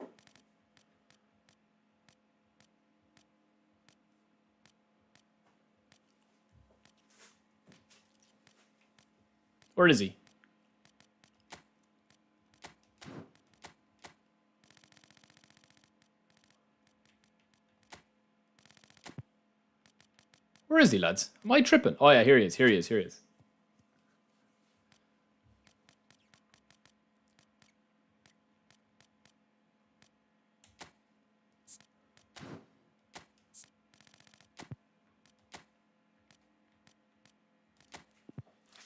Where is he? Where is he, lads? Am I tripping? Oh yeah, here he is, here he is, here he is.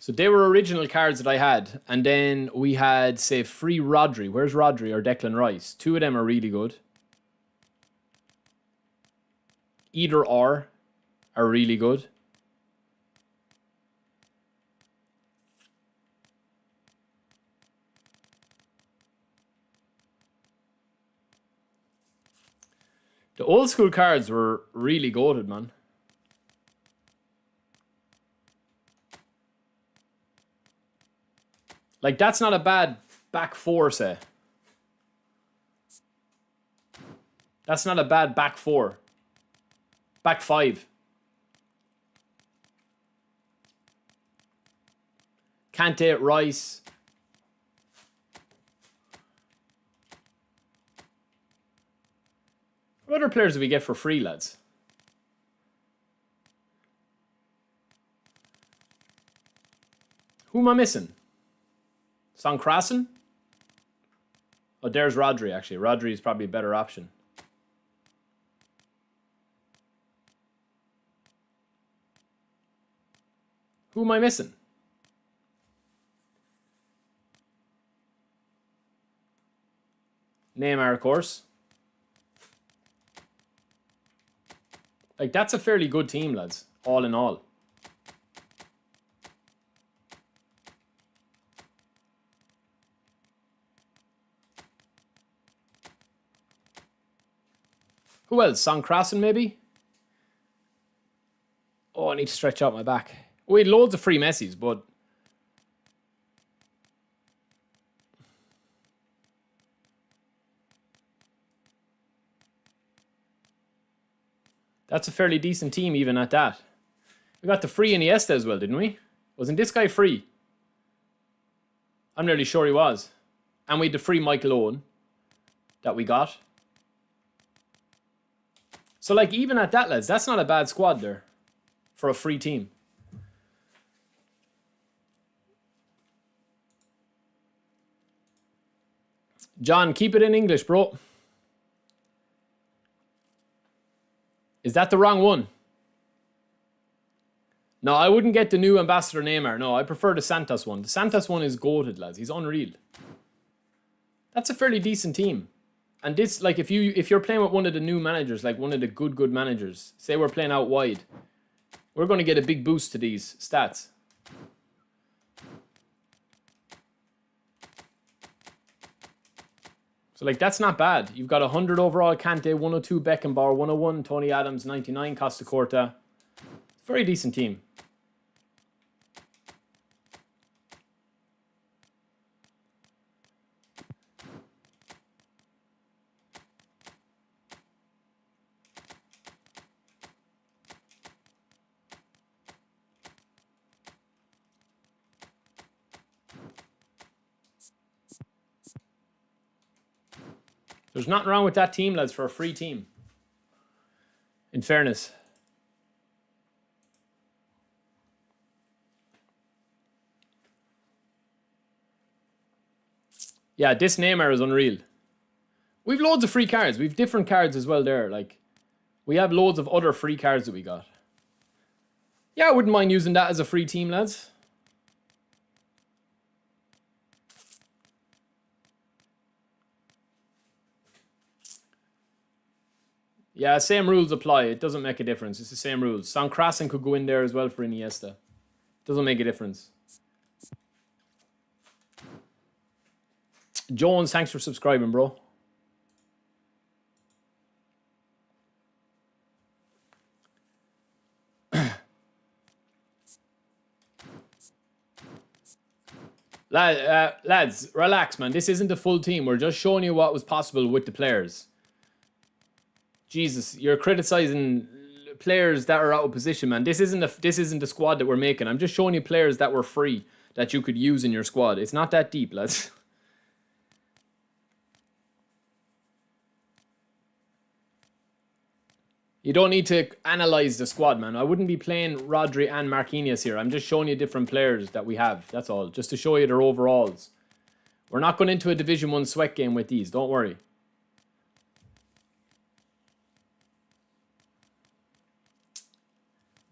So they were original cards that I had. And then we had, say, free Rodri. Where's Rodri or Declan Rice? Two of them are really good. Either or are really good. The old school cards were really goated, man. Like, that's not a bad back four, say. That's not a bad back four. Back five. Kante, Rice. What other players do we get for free, lads? Who am I missing? Sankrasen? Oh, there's Rodri, actually. Rodri is probably a better option. Who am I missing? Neymar, of course. Like, that's a fairly good team, lads. All in all. Who else? Son Krasen, maybe? Oh, I need to stretch out my back. We had loads of free Messis, but... That's a fairly decent team, even at that. We got the free Iniesta as well, didn't we? Wasn't this guy free? I'm nearly sure he was. And we had the free Michael Owen that we got. So, like, even at that, lads, that's not a bad squad there for a free team. John, keep it in English, bro. Is that the wrong one? No, I wouldn't get the new Ambassador Neymar. No, I prefer the Santos one. The Santos one is goated, lads. He's unreal. That's a fairly decent team. And this, like, if you're playing with one of the new managers, like one of the good managers, say we're playing out wide, we're going to get a big boost to these stats. So, like, that's not bad. You've got 100 overall, Kante, 102 Beckenbauer, 101 Tony Adams, 99 Costa Corta. Very decent team. There's nothing wrong with that team, lads, for a free team. In fairness. Yeah, this Neymar is unreal. We've loads of free cards. We've different cards as well there. Like, we have loads of other free cards that we got. Yeah, I wouldn't mind using that as a free team, lads. Yeah, same rules apply. It doesn't make a difference. It's the same rules. Son Krasen could go in there as well for Iniesta. Doesn't make a difference. Jones, thanks for subscribing, bro. Lads, relax, man. This isn't the full team. We're just showing you what was possible with the players. Jesus, you're criticizing players that are out of position, man. This isn't the squad that we're making. I'm just showing you players that were free that you could use in your squad. It's not that deep, lads. You don't need to analyze the squad, man. I wouldn't be playing Rodri and Marquinhos here. I'm just showing you different players that we have. That's all. Just to show you their overalls. We're not going into a Division 1 sweat game with these. Don't worry.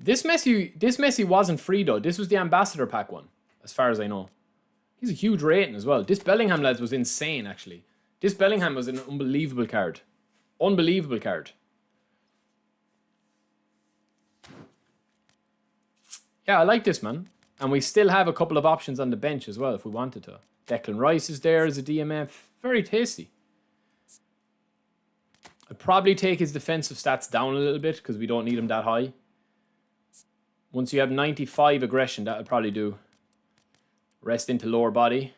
This Messi wasn't free, though. This was the Ambassador Pack one, as far as I know. He's a huge rating as well. This Bellingham, lads, was insane, actually. This Bellingham was an unbelievable card. Unbelievable card. Yeah, I like this, man. And we still have a couple of options on the bench as well, if we wanted to. Declan Rice is there as a DMF. Very tasty. I'd probably take his defensive stats down a little bit, because we don't need him that high. Once you have 95 aggression, that would probably do. Rest into lower body.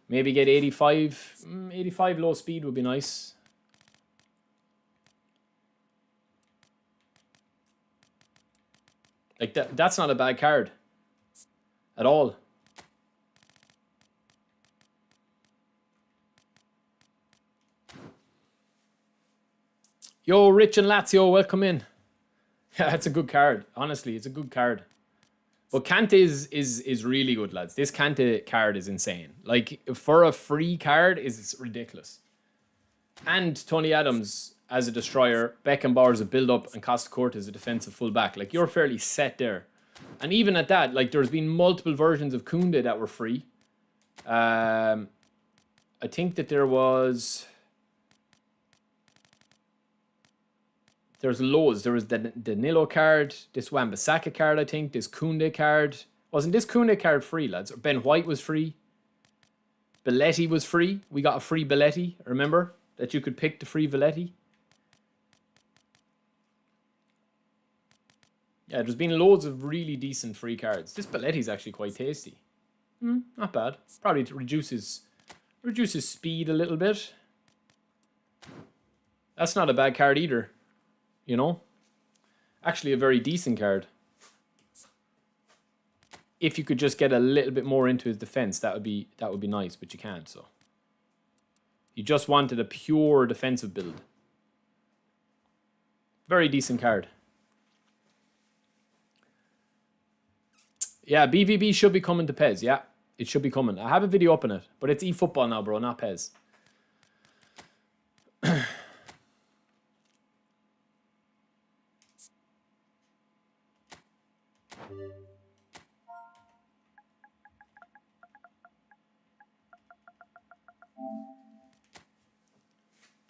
Maybe get 85. 85 low speed would be nice. Like, that's not a bad card. At all. Yo, Rich and Lazio, welcome in. Yeah, it's a good card. Honestly, it's a good card. But Kante is really good, lads. This Kante card is insane. Like, for a free card, is ridiculous. And Tony Adams as a destroyer, Beckenbauer as a build-up, and Costa Corta as a defensive full-back. Like, you're fairly set there. And even at that, like, there's been multiple versions of Koundé that were free. I think that there's loads. There was the Danilo card, this Wan-Bissaka card, I think, this Koundé card. Wasn't this Koundé card free, lads? Ben White was free. Belletti was free. We got a free Belletti, remember? That you could pick the free Belletti. Yeah, there's been loads of really decent free cards. This Belletti's actually quite tasty. Not bad. Probably reduces speed a little bit. That's not a bad card either. You know? Actually a very decent card. If you could just get a little bit more into his defense, that would be nice, but you can't, so. You just wanted a pure defensive build. Very decent card. Yeah, BVB should be coming to PES. Yeah, it should be coming. I have a video up on it, but it's eFootball now, bro, not PES.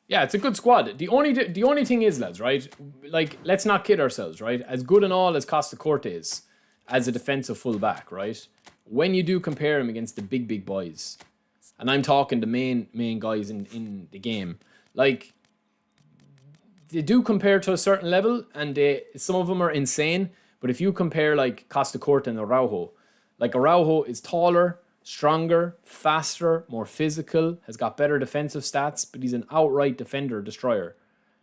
Yeah, it's a good squad. The only thing is, lads, right? Like, let's not kid ourselves, right? As good and all as Costa Corte is as a defensive fullback, right? When you do compare him against the big boys, and I'm talking the main guys in the game, like, they do compare to a certain level, and some of them are insane. But if you compare like Costa Corte and Araujo, like Araujo is taller, stronger, faster, more physical, has got better defensive stats, but he's an outright defender destroyer.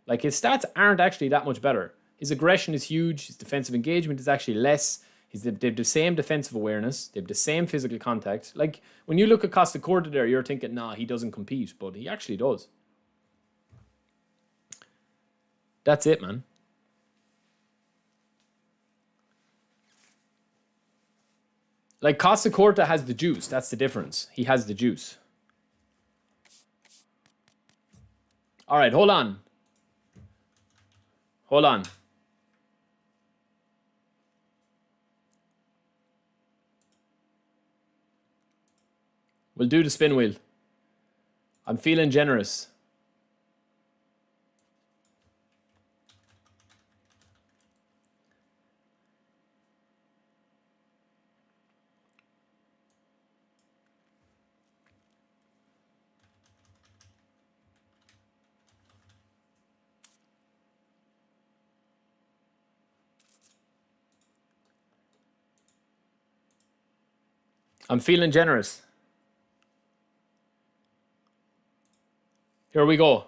Like, his stats aren't actually that much better. His aggression is huge. His defensive engagement is actually less. They have the same defensive awareness. They have the same physical contact. Like, when you look at Costa Corte there, you're thinking, nah, he doesn't compete, but he actually does. That's it, man. Like, Costa Corte has the juice. That's the difference. He has the juice. All right, hold on. Hold on. We'll do the spin wheel. I'm feeling generous. I'm feeling generous. Here we go.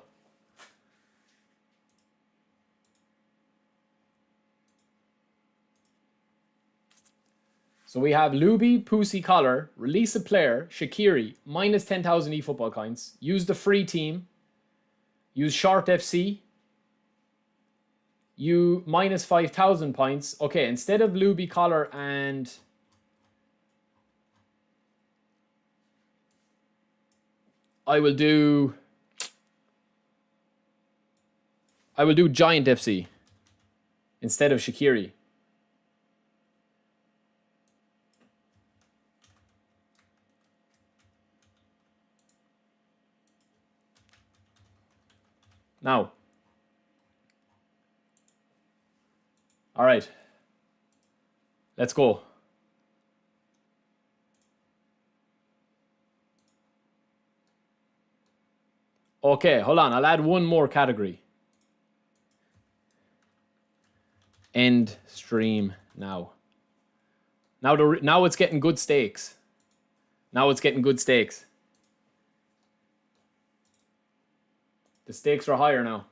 So we have Luby, Pussy, Collar, release a player, Shaqiri, minus 10,000 eFootball coins. Use the free team. Use Short FC. You minus 5,000 points. Okay, instead of Luby, Collar, and I will do Giant FC instead of Shaqiri. Now. All right. Let's go. Okay, hold on. I'll add one more category. End stream now. Now it's getting good stakes. Now it's getting good stakes. The stakes are higher now.